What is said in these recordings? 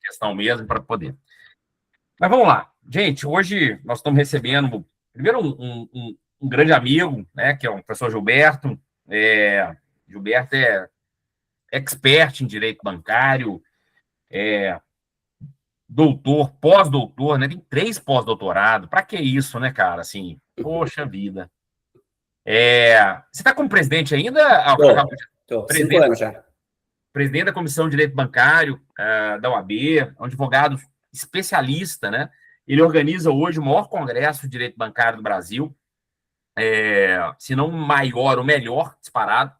questão mesmo para poder. Mas vamos lá. Gente, hoje nós estamos recebendo, primeiro, um grande amigo, né, que é o professor Gilberto. Gilberto é expert em direito bancário, doutor, pós-doutor, né? Tem 3 pós-doutorados. Para que isso, né, cara? Assim, poxa vida. Você está como presidente ainda? Tô 5 anos já. Presidente da Comissão de Direito Bancário da OAB, um advogado especialista, né? Ele organiza hoje o maior congresso de direito bancário do Brasil, se não o maior, o melhor, disparado.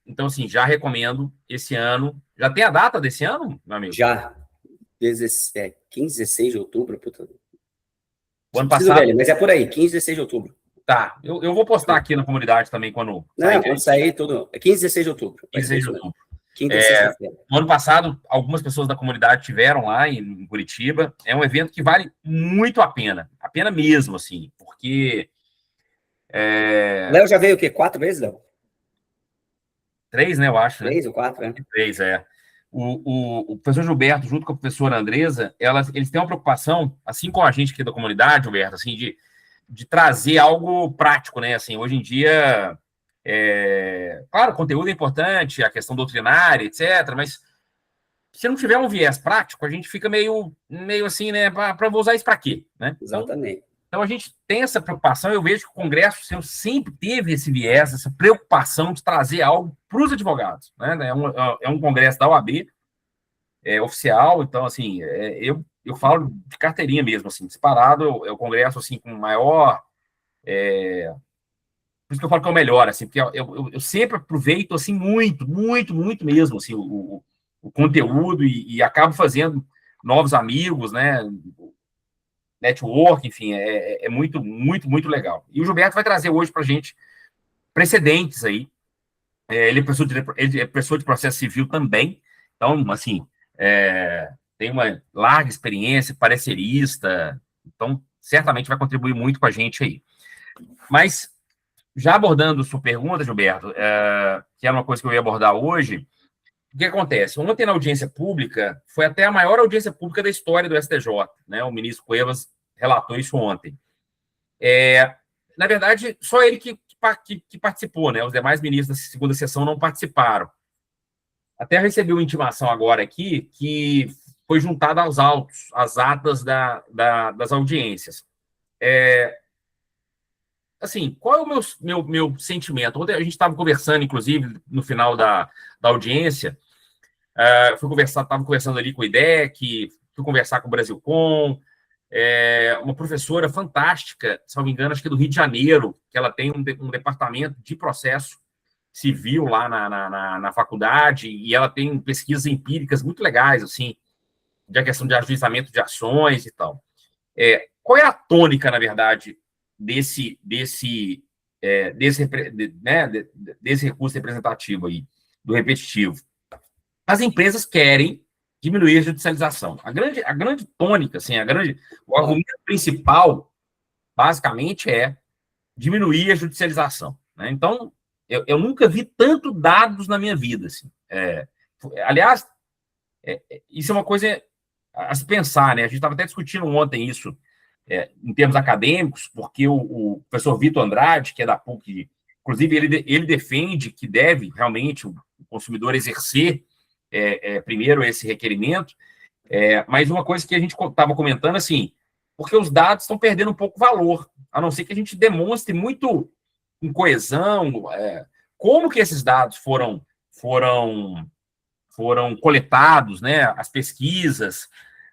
Então, assim, já recomendo esse ano. Já tem a data desse ano, meu amigo? Já. 15, 16 de outubro. Puta. O ano passado. Velho, mas é por aí, 15, 16 de outubro. Tá, eu vou postar aqui na comunidade também quando sair. Não, quando sair tudo. É 15, 16 de outubro. 15 de outubro. Quinta e sexta-feira. No ano passado, algumas pessoas da comunidade tiveram lá em Curitiba. É um evento que vale muito a pena mesmo, assim, porque... Léo já veio o quê? 4 vezes, Léo? 3, né, eu acho. 3 ou 4, né? 3, O professor Gilberto, junto com a professora Andresa, eles têm uma preocupação, assim como a gente aqui da comunidade, Gilberto, assim, de trazer algo prático, né? Assim, hoje em dia, claro, o conteúdo é importante, a questão doutrinária, etc., mas se não tiver um viés prático, a gente fica meio assim, né? Vou usar isso para quê? Né? Exatamente. Então, a gente tem essa preocupação. Eu vejo que o Congresso sempre teve esse viés, essa preocupação de trazer algo para os advogados. Né? É um congresso da OAB, oficial, então, assim, eu falo de carteirinha mesmo, assim, disparado, é o congresso, assim, com maior... Por isso que eu falo que é o melhor, assim, porque eu sempre aproveito, assim, muito, muito, muito mesmo, assim, o conteúdo e acabo fazendo novos amigos, né? Network, enfim, é muito, muito, muito legal. E o Gilberto vai trazer hoje para a gente precedentes aí. Ele é professor de processo civil também, então, assim, tem uma larga experiência, parecerista, então, certamente vai contribuir muito com a gente aí. Mas, já abordando sua pergunta, Gilberto, que é uma coisa que eu ia abordar hoje, o que acontece? Ontem, na audiência pública, foi até a maior audiência pública da história do STJ, né? O ministro Cuevas relatou isso ontem. Na verdade, só ele que participou, né? Os demais ministros da segunda sessão não participaram. Até recebi uma intimação agora aqui que foi juntada aos autos, às atas das audiências. Assim, qual é o meu sentimento? Ontem a gente estava conversando, inclusive, no final da audiência, estava conversando ali com o IDEC, fui conversar com o Brasilcom, uma professora fantástica, se não me engano, acho que é do Rio de Janeiro, que ela tem um departamento de processo civil lá na faculdade, e ela tem pesquisas empíricas muito legais, assim, de questão de ajuizamento de ações e tal. Qual é a tônica, na verdade, desse recurso representativo aí, do repetitivo? As empresas querem diminuir a judicialização. A grande tônica, assim, o argumento principal, basicamente, é diminuir a judicialização. Né? Então, eu nunca vi tanto dados na minha vida. Assim. Aliás, isso é uma coisa a se pensar, né? A gente estava até discutindo ontem isso em termos acadêmicos, porque o professor Vitor Andrade, que é da PUC, inclusive, ele defende que deve realmente o consumidor exercer primeiro esse requerimento, mas uma coisa que a gente estava comentando, assim, porque os dados estão perdendo um pouco valor, a não ser que a gente demonstre muito em coesão, como que esses dados foram coletados, né, as pesquisas,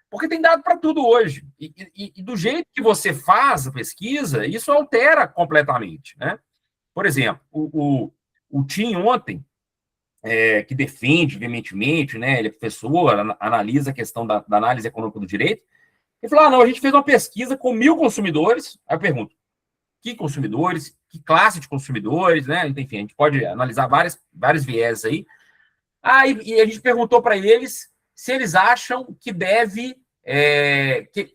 porque tem dado para tudo hoje, e do jeito que você faz a pesquisa, isso altera completamente, né? Por exemplo, o Tim ontem, que defende veementemente, né, ele é professor, analisa a questão da análise econômica do direito, ele falou, não, a gente fez uma pesquisa com 1.000 consumidores, aí eu pergunto, que consumidores, que classe de consumidores, né, enfim, a gente pode analisar vários viés aí, e a gente perguntou para eles se eles acham que deve, que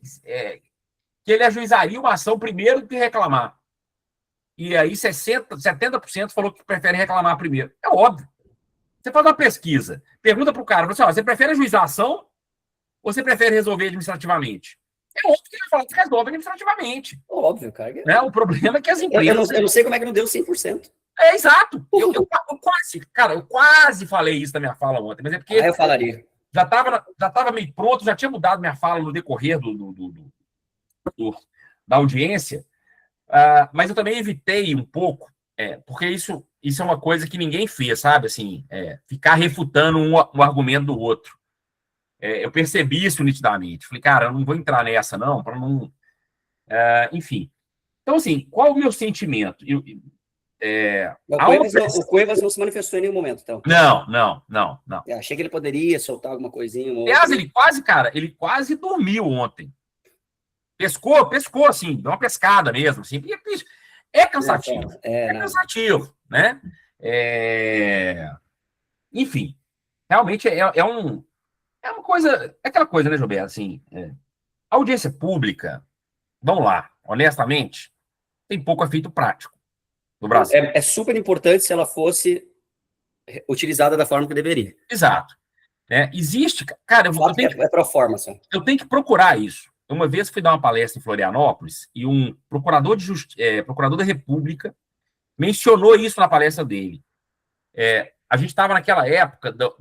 ele ajuizaria uma ação primeiro do que reclamar. E aí 70% falou que prefere reclamar primeiro. É óbvio. Você faz uma pesquisa, pergunta para o cara, você prefere ajuizar a ação ou você prefere resolver administrativamente? É óbvio que ele vai falar que resolve administrativamente. Óbvio, cara. Né? O problema é que as empresas... Eu não sei como é que não deu 100%. Exato. Eu quase falei isso na minha fala ontem, mas é porque... eu falaria. Já estava meio pronto, já tinha mudado minha fala no decorrer da audiência, mas eu também evitei um pouco, porque isso é uma coisa que ninguém fez, sabe? Assim, ficar refutando um argumento do outro. Eu percebi isso nitidamente. Falei, cara, eu não vou entrar nessa, não, para não... enfim. Então, assim, qual o meu sentimento? O Cuevas não se manifestou em nenhum momento, então. Não. Achei que ele poderia soltar alguma coisinha. Aliás, ele quase dormiu ontem. Pescou, assim, deu uma pescada mesmo, assim, porque é cansativo. Cansativo, né? Enfim, realmente é uma coisa, é aquela coisa, né, Gilberto, assim, a audiência pública, vamos lá, honestamente, tem pouco efeito prático no Brasil. É super importante se ela fosse utilizada da forma que deveria. Exato. Existe, cara, é pro forma, só. Eu tenho que procurar isso. Uma vez fui dar uma palestra em Florianópolis e um procurador da República mencionou isso na palestra dele. A gente estava naquela época da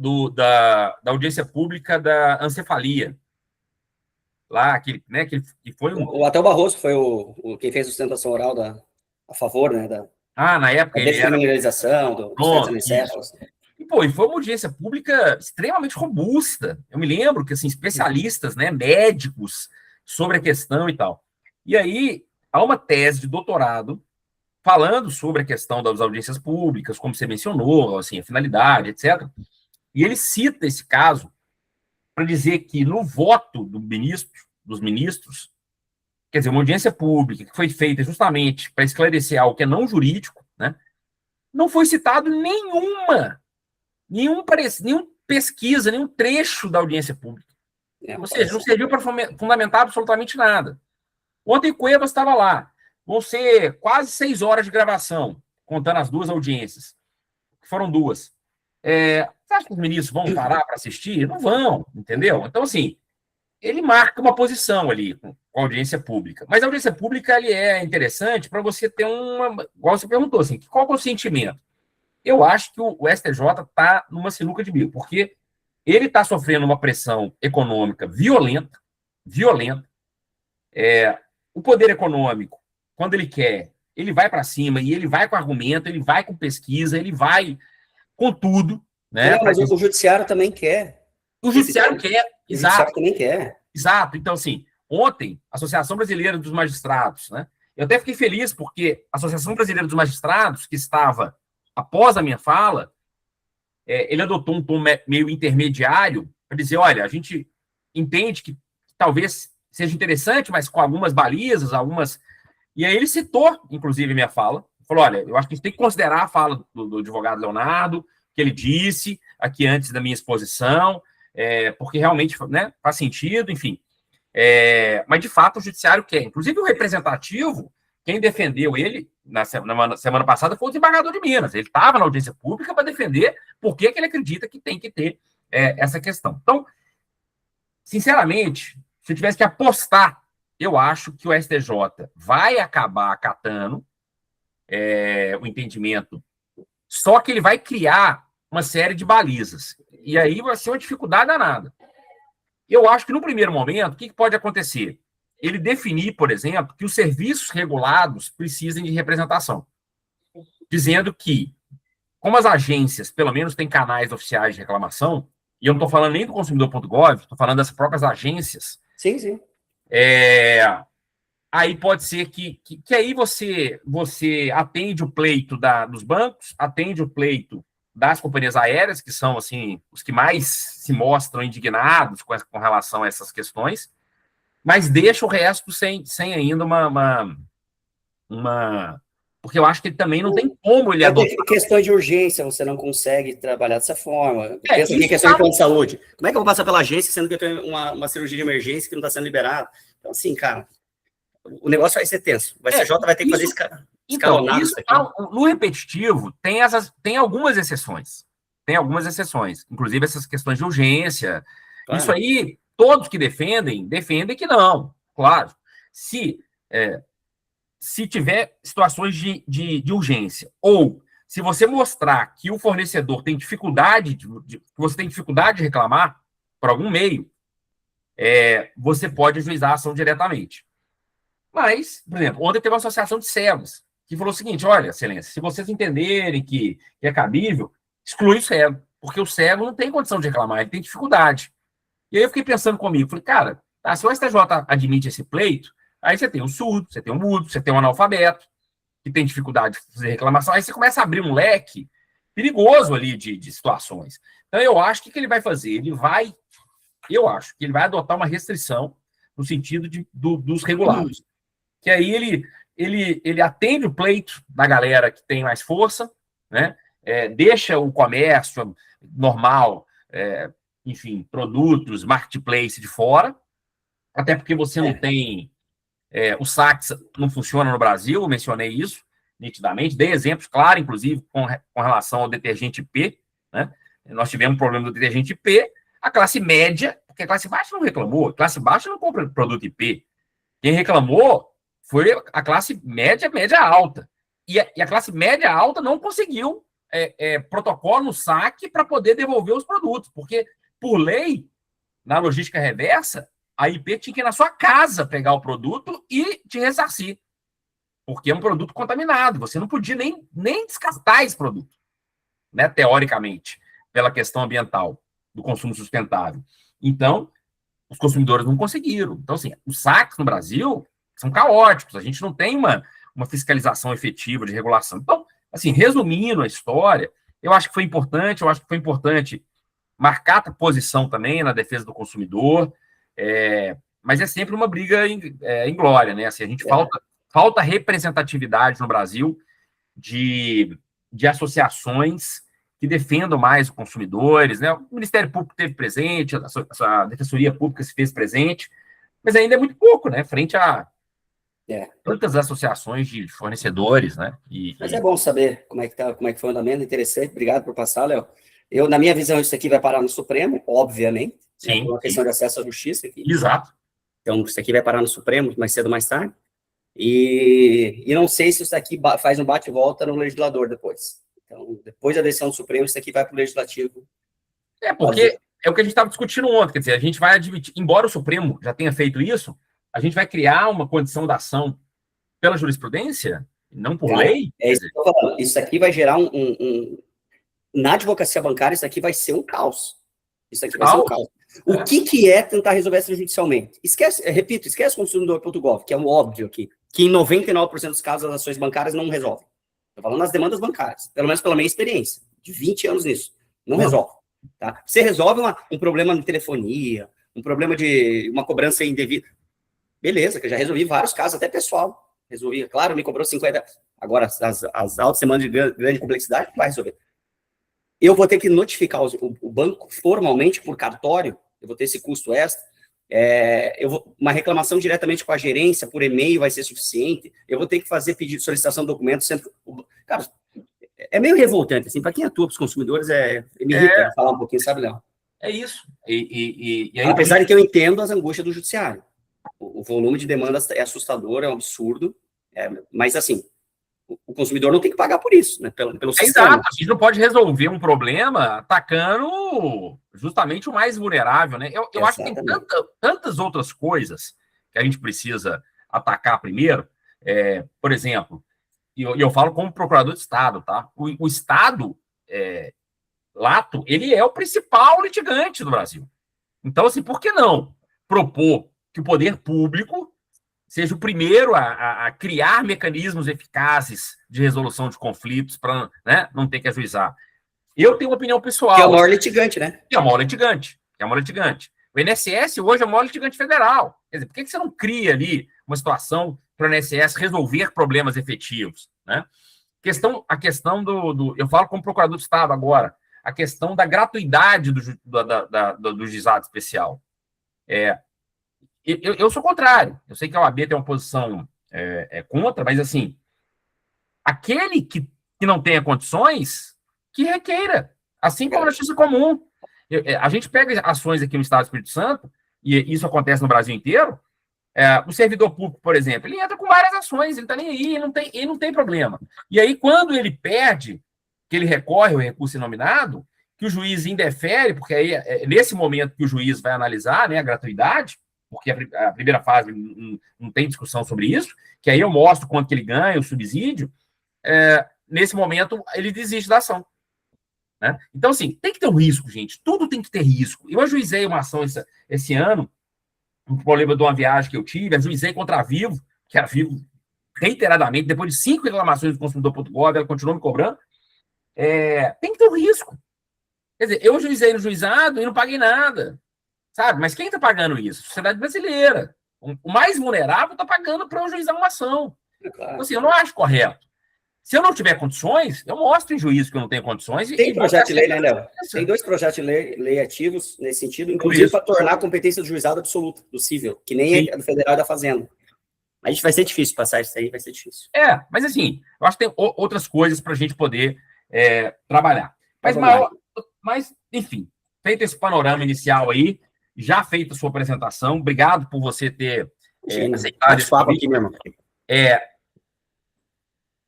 audiência pública da ancefalia. Lá, que foi até o Barroso foi quem fez a sustentação oral a favor, né, na época da descriminalização dos anencéfalos. E foi uma audiência pública extremamente robusta. Eu me lembro que, assim, especialistas, né, médicos, sobre a questão e tal. E aí, há uma tese de doutorado falando sobre a questão das audiências públicas, como você mencionou, assim, a finalidade, etc. E ele cita esse caso para dizer que no voto dos ministros, quer dizer, uma audiência pública que foi feita justamente para esclarecer algo que é não jurídico, né, não foi citado nenhuma pesquisa, nenhum trecho da audiência pública. Ou seja, não serviu para fundamentar absolutamente nada. Ontem Cuevas estava lá. Vão ser quase 6 horas de gravação, contando as duas audiências, que foram duas. Você acha que os ministros vão parar para assistir? Não vão, entendeu? Então, assim, ele marca uma posição ali com a audiência pública. Mas a audiência pública ele é interessante para você ter igual você perguntou, assim, qual é o sentimento? Eu acho que o STJ está numa sinuca de bico, porque ele está sofrendo uma pressão econômica violenta. O poder econômico, quando ele quer, ele vai para cima, e ele vai com argumento, ele vai com pesquisa, ele vai com tudo. Né? Mas o judiciário também quer. O judiciário quer, exato. O judiciário também quer. Exato. Então, assim, ontem, a Associação Brasileira dos Magistrados, né? Eu até fiquei feliz, porque a Associação Brasileira dos Magistrados, que estava após a minha fala, ele adotou um tom meio intermediário para dizer, olha, a gente entende que talvez seja interessante, mas com algumas balizas, E aí ele citou, inclusive, minha fala, falou, olha, eu acho que a gente tem que considerar a fala do advogado Leonardo, que ele disse aqui antes da minha exposição, porque realmente, né, faz sentido, enfim. Mas, de fato, o judiciário quer. Inclusive, o representativo, quem defendeu ele na semana passada foi o desembargador de Minas. Ele estava na audiência pública para defender por que ele acredita que tem que ter essa questão. Então, sinceramente, se eu tivesse que apostar, eu acho que o STJ vai acabar acatando o entendimento, só que ele vai criar uma série de balizas. E aí vai ser uma dificuldade danada. Eu acho que, no primeiro momento, o que pode acontecer? Ele definir, por exemplo, que os serviços regulados precisem de representação, dizendo que, como as agências, pelo menos, têm canais oficiais de reclamação, e eu não estou falando nem do consumidor.gov, estou falando das próprias agências. Sim. Aí pode ser que aí você atende o pleito dos bancos, atende o pleito das companhias aéreas, que são, assim, os que mais se mostram indignados com relação a essas questões, mas deixa o resto sem ainda porque eu acho que ele também não tem como ele adotar. Questões de urgência, você não consegue trabalhar dessa forma. Pensa aqui, questão de plano de saúde. Como é que eu vou passar pela agência sendo que eu tenho uma cirurgia de emergência que não está sendo liberada? Então, assim, cara, o negócio vai ser tenso. O STJ vai ter que fazer escalonado. Então, no repetitivo, tem algumas exceções. tem algumas exceções, inclusive essas questões de urgência. Claro. Isso aí, todos que defendem que não. Claro, se tiver situações de urgência, ou se você mostrar que o fornecedor tem dificuldade, que você tem dificuldade de reclamar por algum meio, você pode ajuizar a ação diretamente. Mas, por exemplo, ontem teve uma associação de cegos que falou o seguinte: olha, excelência, se vocês entenderem que é cabível, exclui o cego, porque o cego não tem condição de reclamar, ele tem dificuldade. E aí eu fiquei pensando comigo, falei, cara, se o STJ admite esse pleito, aí você tem o surdo, você tem o mudo, você tem o analfabeto, que tem dificuldade de fazer reclamação, aí você começa a abrir um leque perigoso ali de situações. Então eu acho que o que ele vai fazer? Eu acho que ele vai adotar uma restrição no sentido dos regulados. Que aí ele atende o pleito da galera que tem mais força, né? Deixa o comércio normal, enfim, produtos, marketplace de fora, até porque você não tem... o saque não funciona no Brasil, eu mencionei isso nitidamente, dei exemplos claros, inclusive, com relação ao detergente P, né? Nós tivemos um problema do detergente P, a classe média, porque a classe baixa não reclamou, a classe baixa não compra produto IP. Quem reclamou foi a classe média alta. E a classe média alta não conseguiu protocolo no saque para poder devolver os produtos, porque, por lei, na logística reversa, a IP tinha que ir na sua casa pegar o produto e te ressarcir, porque é um produto contaminado. Você não podia nem descartar esse produto, né, teoricamente, pela questão ambiental do consumo sustentável. Então, os consumidores não conseguiram. Então, assim, os saques no Brasil são caóticos. A gente não tem uma fiscalização efetiva de regulação. Então, assim, resumindo a história, eu acho que foi importante marcar a posição também na defesa do consumidor, mas é sempre uma briga em glória, né? Assim, a gente falta representatividade no Brasil de associações que defendam mais os consumidores, né? O Ministério Público teve presente, a Defensoria Pública se fez presente, mas ainda é muito pouco, né? Frente a tantas associações de fornecedores, né? Mas é bom saber como é que foi o andamento, interessante. Obrigado por passar, Léo. Na minha visão, isso aqui vai parar no Supremo, obviamente. Sim. Por uma questão de acesso à justiça aqui. Exato. Então, isso aqui vai parar no Supremo, mais cedo ou mais tarde. E não sei se isso aqui faz um bate-volta no legislador depois. Então, depois da decisão do Supremo, isso aqui vai para o Legislativo. Porque é o que a gente estava discutindo ontem, quer dizer, a gente vai admitir, embora o Supremo já tenha feito isso, a gente vai criar uma condição da ação pela jurisprudência, não por lei. É isso que eu tô falando. Isso aqui vai gerar na advocacia bancária, isso aqui vai ser um caos. Isso aqui vai ser um caos. O que é tentar resolver extrajudicialmente? Repito, esquece consumidor.gov, que é um óbvio aqui, que em 99% dos casos as ações bancárias não resolvem. Estou falando das demandas bancárias, pelo menos pela minha experiência, de 20 anos nisso. Não resolve. Tá? Você resolve um problema de telefonia, um problema de uma cobrança indevida. Beleza, que eu já resolvi vários casos, até pessoal. Resolvi, claro, me cobrou 50. Agora, as altas demandas de grande complexidade, não vai resolver. Eu vou ter que notificar o banco formalmente por cartório, eu vou ter esse custo extra. Uma reclamação diretamente com a gerência, por e-mail, vai ser suficiente. Eu vou ter que fazer pedido de solicitação de documentos. Cara, é meio revoltante, assim, para quem atua para os consumidores, me irrita falar um pouquinho, sabe, Léo? É isso. E aí, apesar de que eu entendo as angústias do judiciário. O volume de demandas é assustador, é um absurdo, mas, assim, o consumidor não tem que pagar por isso, né? Pelo sistema. Exato, a gente não pode resolver um problema atacando justamente o mais vulnerável, né? Eu acho que tem tantas outras coisas que a gente precisa atacar primeiro. Por exemplo, e eu falo como procurador de Estado, tá? O Estado, lato, ele é o principal litigante do Brasil. Então, assim, por que não propor que o poder público seja o primeiro a criar mecanismos eficazes de resolução de conflitos para, né, não ter que ajuizar? Eu tenho uma opinião pessoal. Que é o maior litigante, né? Que é o maior litigante. O INSS hoje é o maior litigante federal. Quer dizer, por que você não cria ali uma situação para o INSS resolver problemas efetivos, né? A questão eu falo como procurador do Estado agora, a questão da gratuidade do juizado especial. Eu sou contrário. Eu sei que a OAB tem uma posição contra, mas, assim, aquele que não tenha condições, que requeira Assim como na justiça comum. A gente pega ações aqui no Estado do Espírito Santo, e isso acontece no Brasil inteiro. O servidor público, por exemplo, ele entra com várias ações, ele está nem aí, ele não tem problema. E aí, quando ele perde, que ele recorre ao recurso inominado, que o juiz indefere, porque aí é nesse momento que o juiz vai analisar, né, a gratuidade, porque a primeira fase não tem discussão sobre isso, que aí eu mostro quanto que ele ganha, o subsídio, nesse momento ele desiste da ação. Né? Então, assim, tem que ter um risco, gente. Tudo tem que ter risco. Eu ajuizei uma ação esse ano, um problema de uma viagem que eu tive, ajuizei contra a Vivo, que a Vivo, reiteradamente, depois de 5 reclamações do consumidor.gov, ela continuou me cobrando. Tem que ter um risco. Quer dizer, eu ajuizei no juizado e não paguei nada. Sabe? Mas quem está pagando isso? A sociedade brasileira. O mais vulnerável está pagando para eu ajuizar uma ação. Então, assim, eu não acho correto. Se eu não tiver condições, eu mostro em juízo que eu não tenho condições. Tem projeto de lei, né, Léo? Tem 2 projetos de lei ativos nesse sentido, inclusive para tornar a competência do juizado absoluta, do civil, que nem é do federal e da fazenda. A gente vai ser difícil passar isso aí, vai ser difícil. Mas assim, eu acho que tem outras coisas para a gente poder trabalhar. Mas, enfim, feito esse panorama inicial aí, já feita a sua apresentação, obrigado por você ter aceitado esse papo aqui, meu irmão.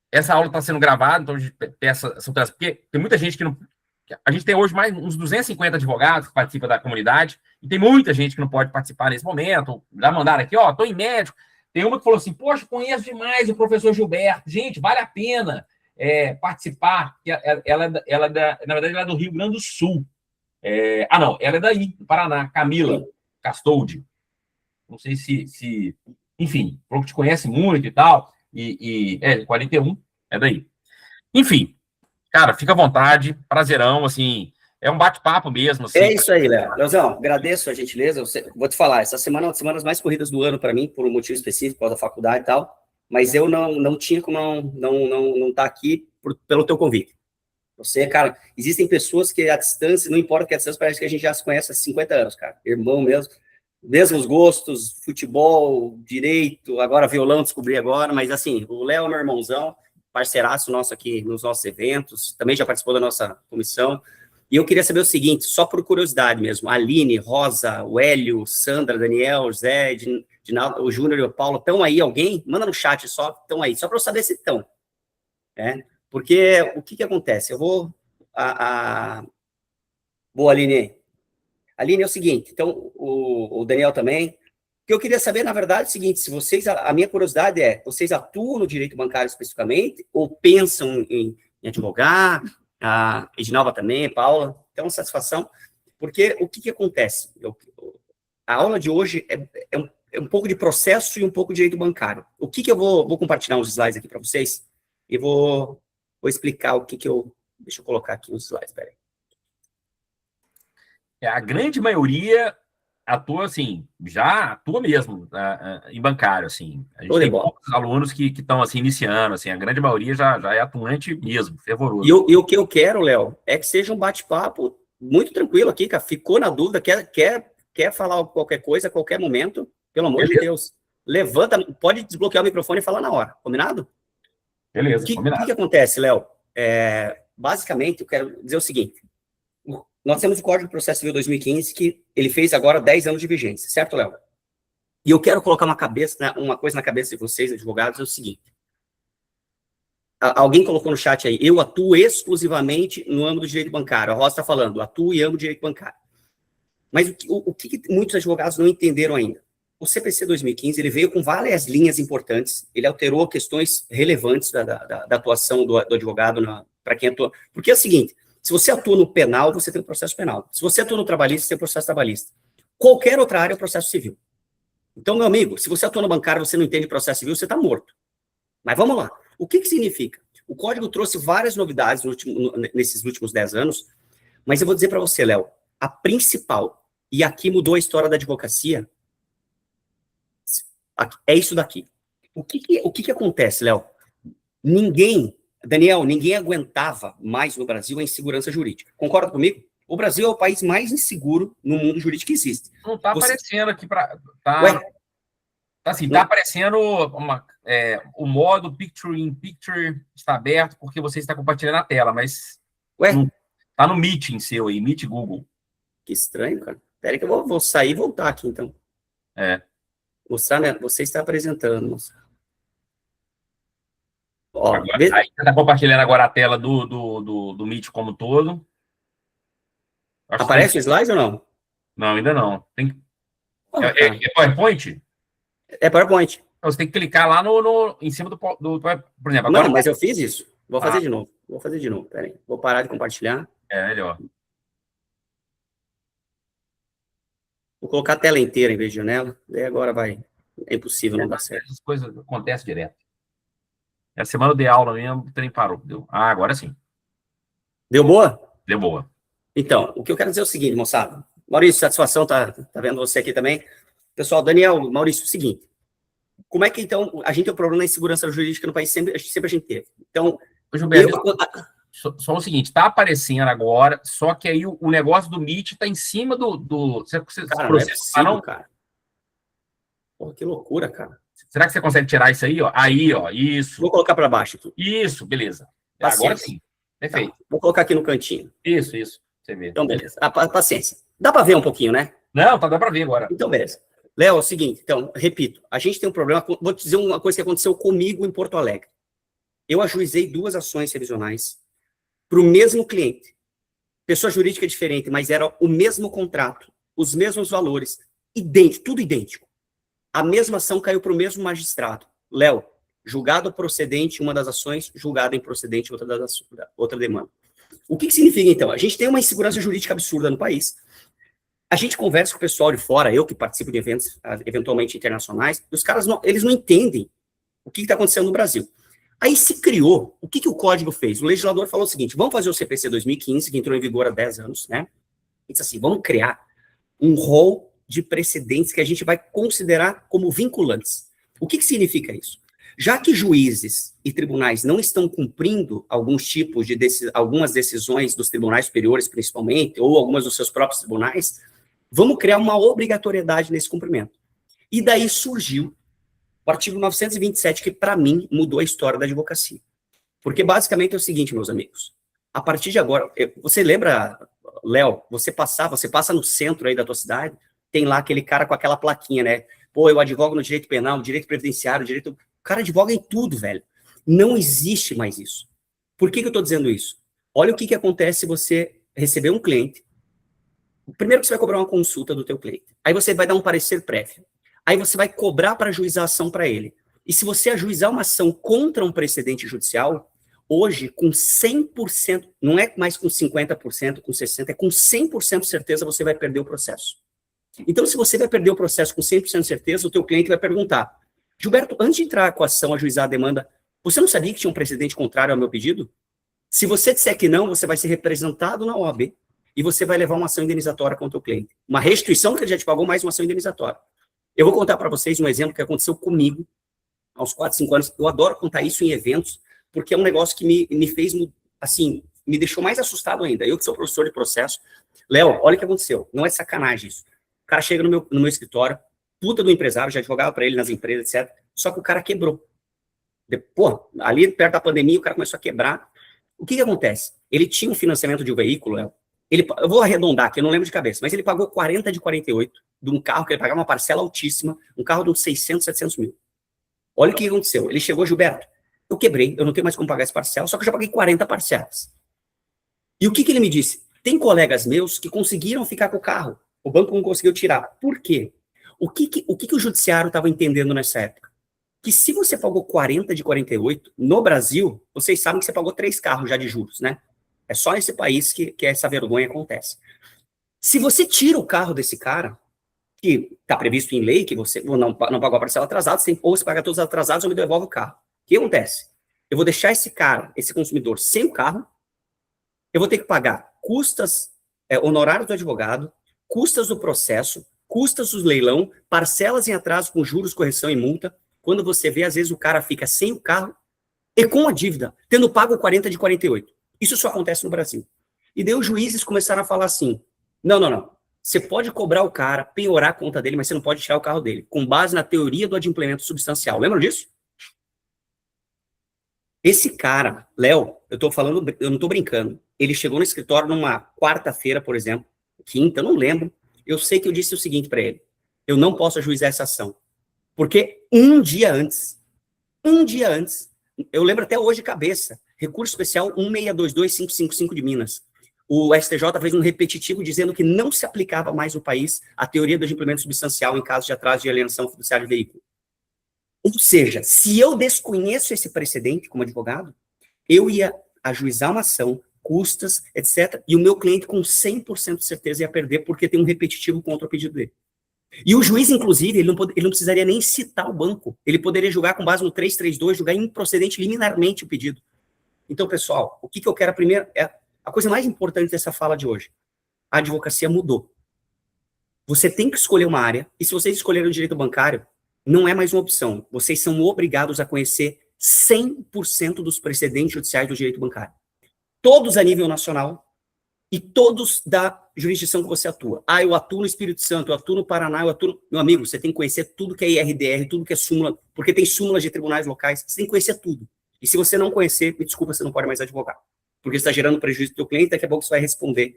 Essa aula está sendo gravada, então a gente peça, porque tem muita gente que não. A gente tem hoje mais uns 250 advogados que participam da comunidade, e tem muita gente que não pode participar nesse momento. Já mandaram aqui, estou em médico. Tem uma que falou assim: poxa, conheço demais o professor Gilberto. Gente, vale a pena participar. Ela na verdade, ela é do Rio Grande do Sul. Não, ela é daí, do Paraná, Camila Castoldi. Não sei se. Enfim, falou que te conhece muito e tal. 41, é daí. Enfim, cara, fica à vontade, prazerão, assim, é um bate-papo mesmo. Assim. É isso aí, Léo. Leozão, agradeço a gentileza. Vou te falar, essa semana é uma das semanas mais corridas do ano para mim, por um motivo específico, por causa da faculdade e tal, mas eu não tinha como não estar aqui pelo teu convite. Você, cara, existem pessoas que a distância, não importa que a distância, parece que a gente já se conhece há 50 anos, cara. Irmão mesmo. Mesmos gostos, futebol, direito, agora violão, descobri agora, mas assim, o Léo é meu irmãozão, parceiraço nosso aqui nos nossos eventos, também já participou da nossa comissão, e eu queria saber o seguinte, só por curiosidade mesmo, a Aline, Rosa, o Hélio, Sandra, Daniel, o Zé, o Júnior e o Paulo, estão aí alguém? Manda no chat só, estão aí, só para eu saber se estão, porque o que acontece? Eu vou, boa, Aline. Aline, é o seguinte, então, o Daniel também, o que eu queria saber, na verdade, é o seguinte, se vocês, a minha curiosidade vocês atuam no direito bancário especificamente, ou pensam em advogar, a Edinalva também, Paula, então, satisfação, porque o que acontece? A aula de hoje é um pouco de processo e um pouco de direito bancário. O que eu vou compartilhar uns slides aqui para vocês, e vou explicar o que eu... Deixa eu colocar aqui uns slides, peraí. A grande maioria atua, assim, já atua mesmo em bancário, assim. A gente tem poucos alunos que estão, assim, iniciando, assim, a grande maioria já é atuante mesmo, fervoroso. E o que eu quero, Léo, é que seja um bate-papo muito tranquilo aqui, cara. Ficou na dúvida, quer falar qualquer coisa, a qualquer momento, pelo amor de Deus. Levanta, pode desbloquear o microfone e falar na hora, combinado? Beleza, combinado. O que acontece, Léo? Basicamente, eu quero dizer o seguinte. Nós temos o Código de Processo Civil 2015, que ele fez agora 10 anos de vigência, certo, Léo? E eu quero colocar uma coisa na cabeça de vocês, advogados, é o seguinte. Alguém colocou no chat aí, eu atuo exclusivamente no âmbito do direito bancário. A Rosa está falando, atuo e amo direito bancário. Mas o que muitos advogados não entenderam ainda? O CPC 2015, ele veio com várias linhas importantes, ele alterou questões relevantes da atuação do advogado para quem atua. Porque é o seguinte, se você atua no penal, você tem um processo penal. Se você atua no trabalhista, você tem um processo trabalhista. Qualquer outra área é um processo civil. Então, meu amigo, se você atua no bancário e você não entende processo civil, você está morto. Mas vamos lá. O que significa? O código trouxe várias novidades nesses últimos 10 anos, mas eu vou dizer para você, Léo, a principal, e aqui mudou a história da advocacia, é isso daqui. O que acontece, Léo? Daniel, ninguém aguentava mais no Brasil a insegurança jurídica. Concorda comigo? O Brasil é o país mais inseguro no mundo jurídico que existe. Não está aparecendo aqui para... Tá aparecendo o modo Picture in Picture está aberto porque você está compartilhando a tela, mas... Tá no Meeting seu aí, Meet Google. Que estranho, cara. Espera aí que eu vou sair e voltar aqui, então. Mostrar, né? Você está apresentando. Ó, Agora, aí você tá compartilhando agora a tela do Meet como um todo. Aparece o slide ou não? Não, ainda não. É PowerPoint? É PowerPoint. Então, você tem que clicar lá em cima do por exemplo, agora... Não, mas eu fiz isso. Vou fazer de novo. Pera aí. Vou parar de compartilhar. É melhor. Vou colocar a tela inteira em vez de janela. Daí agora vai... É impossível não dar certo. Essas coisas acontecem direto. A semana de aula mesmo, o trem parou. Agora sim. Deu boa? Deu boa. Então, o que eu quero dizer é o seguinte, moçada. Maurício, satisfação, tá vendo você aqui também. Pessoal, Daniel, Maurício, o seguinte. Como é que, então, a gente tem um problema na insegurança jurídica no país? Sempre a gente teve. Então, Gilberto, só o seguinte, tá aparecendo agora, só que aí o negócio do Meet tá em cima do cara, não é possível, cara. Pô, que loucura, cara. Será que você consegue tirar isso aí, ó? Aí, ó, isso. Vou colocar para baixo aqui. Isso, beleza. Paciência. Agora sim. Perfeito. Tá. Vou colocar aqui no cantinho. Isso. Você vê. Então, beleza. Paciência. Dá para ver um pouquinho, né? Não, dá para ver agora. Então, beleza. Léo, é o seguinte, então, repito, a gente tem um problema, vou te dizer uma coisa que aconteceu comigo em Porto Alegre. Eu ajuizei 2 ações revisionais para o mesmo cliente. Pessoa jurídica diferente, mas era o mesmo contrato, os mesmos valores, idêntico, tudo idêntico. A mesma ação caiu para o mesmo magistrado. Léo, julgado procedente uma das ações, julgado improcedente outra demanda. O que significa, então? A gente tem uma insegurança jurídica absurda no país. A gente conversa com o pessoal de fora, eu que participo de eventos, eventualmente internacionais, e os caras, eles não entendem o que está acontecendo no Brasil. Aí se criou, o que o código fez? O legislador falou o seguinte, vamos fazer o CPC 2015, que entrou em vigor há 10 anos, né? E disse assim, vamos criar um rol de precedentes que a gente vai considerar como vinculantes. O que significa isso? Já que juízes e tribunais não estão cumprindo alguns tipos de algumas decisões dos tribunais superiores, principalmente, ou algumas dos seus próprios tribunais, vamos criar uma obrigatoriedade nesse cumprimento. E daí surgiu o artigo 927, que, para mim, mudou a história da advocacia. Porque, basicamente, é o seguinte, meus amigos. A partir de agora, você lembra, Léo, você passa no centro aí da tua cidade, tem lá aquele cara com aquela plaquinha, né? Pô, eu advogo no direito penal, direito previdenciário, direito... O cara advoga em tudo, velho. Não existe mais isso. Por que eu tô dizendo isso? Olha o que acontece se você receber um cliente. Primeiro que você vai cobrar uma consulta do teu cliente. Aí você vai dar um parecer prévio. Aí você vai cobrar para ajuizar a ação para ele. E se você ajuizar uma ação contra um precedente judicial, hoje, com 100%, não é mais com 50%, com 60%, é com 100% de certeza você vai perder o processo. Então, se você vai perder o processo com 100% de certeza, o teu cliente vai perguntar, Gilberto, antes de entrar com a ação, ajuizar a demanda, você não sabia que tinha um precedente contrário ao meu pedido? Se você disser que não, você vai ser representado na OAB e você vai levar uma ação indenizatória contra o cliente. Uma restituição que ele já te pagou, mais uma ação indenizatória. Eu vou contar para vocês um exemplo que aconteceu comigo aos 4, 5 anos. Eu adoro contar isso em eventos, porque é um negócio que me fez, assim, me deixou mais assustado ainda. Eu que sou professor de processo. Léo, olha o que aconteceu. Não é sacanagem isso. O cara chega no meu escritório, puta do empresário, já advogava para ele nas empresas, etc. Só que o cara quebrou. Pô, ali perto da pandemia, o cara começou a quebrar. O que acontece? Ele tinha um financiamento de um veículo, Léo. Eu vou arredondar, que eu não lembro de cabeça, mas ele pagou 40 de 48 de um carro que ele pagava uma parcela altíssima, um carro de uns 600, 700 mil. Olha o que aconteceu. Ele chegou, Gilberto, eu quebrei, eu não tenho mais como pagar essa parcela, só que eu já paguei 40 parcelas. E o que ele me disse? Tem colegas meus que conseguiram ficar com o carro. O banco não conseguiu tirar. Por quê? O que o judiciário estava entendendo nessa época? Que se você pagou 40 de 48, no Brasil, vocês sabem que você pagou 3 carros já de juros, né? É só nesse país que essa vergonha acontece. Se você tira o carro desse cara, que está previsto em lei, que você não pagou a parcela atrasada, ou você paga todos os atrasados ou me devolve o carro. O que acontece? Eu vou deixar esse cara, esse consumidor, sem o carro, eu vou ter que pagar custas, honorários do advogado, custas do processo, custas do leilão, parcelas em atraso com juros, correção e multa. Quando você vê, às vezes o cara fica sem o carro e com a dívida, tendo pago 40 de 48. Isso só acontece no Brasil. E daí os juízes começaram a falar assim, não. Você pode cobrar o cara, penhorar a conta dele, mas você não pode tirar o carro dele, com base na teoria do adimplemento substancial. Lembram disso? Esse cara, Léo, eu não estou brincando, ele chegou no escritório numa quarta-feira, por exemplo, quinta, eu não lembro, eu sei que eu disse o seguinte para ele, eu não posso ajuizar essa ação, porque um dia antes, eu lembro até hoje de cabeça, recurso especial 1622555 de Minas, o STJ fez um repetitivo dizendo que não se aplicava mais no país a teoria do adimplemento substancial em caso de atraso de alienação fiduciária de veículo. Ou seja, se eu desconheço esse precedente como advogado, eu ia ajuizar uma ação, custas, etc., e o meu cliente com 100% de certeza ia perder porque tem um repetitivo contra o pedido dele. E o juiz, inclusive, ele não precisaria nem citar o banco. Ele poderia julgar com base no 332, julgar improcedente liminarmente o pedido. Então, pessoal, o que eu quero primeiro é a coisa mais importante dessa fala de hoje. A advocacia mudou. Você tem que escolher uma área, e se vocês escolherem o direito bancário, não é mais uma opção. Vocês são obrigados a conhecer 100% dos precedentes judiciais do direito bancário. Todos a nível nacional e todos da jurisdição que você atua. Ah, eu atuo no Espírito Santo, eu atuo no Paraná, eu atuo... Meu amigo, você tem que conhecer tudo que é IRDR, tudo que é súmula, porque tem súmulas de tribunais locais, você tem que conhecer tudo. E se você não conhecer, me desculpa, você não pode mais advogar. Porque você está gerando prejuízo para o teu cliente, daqui a pouco você vai responder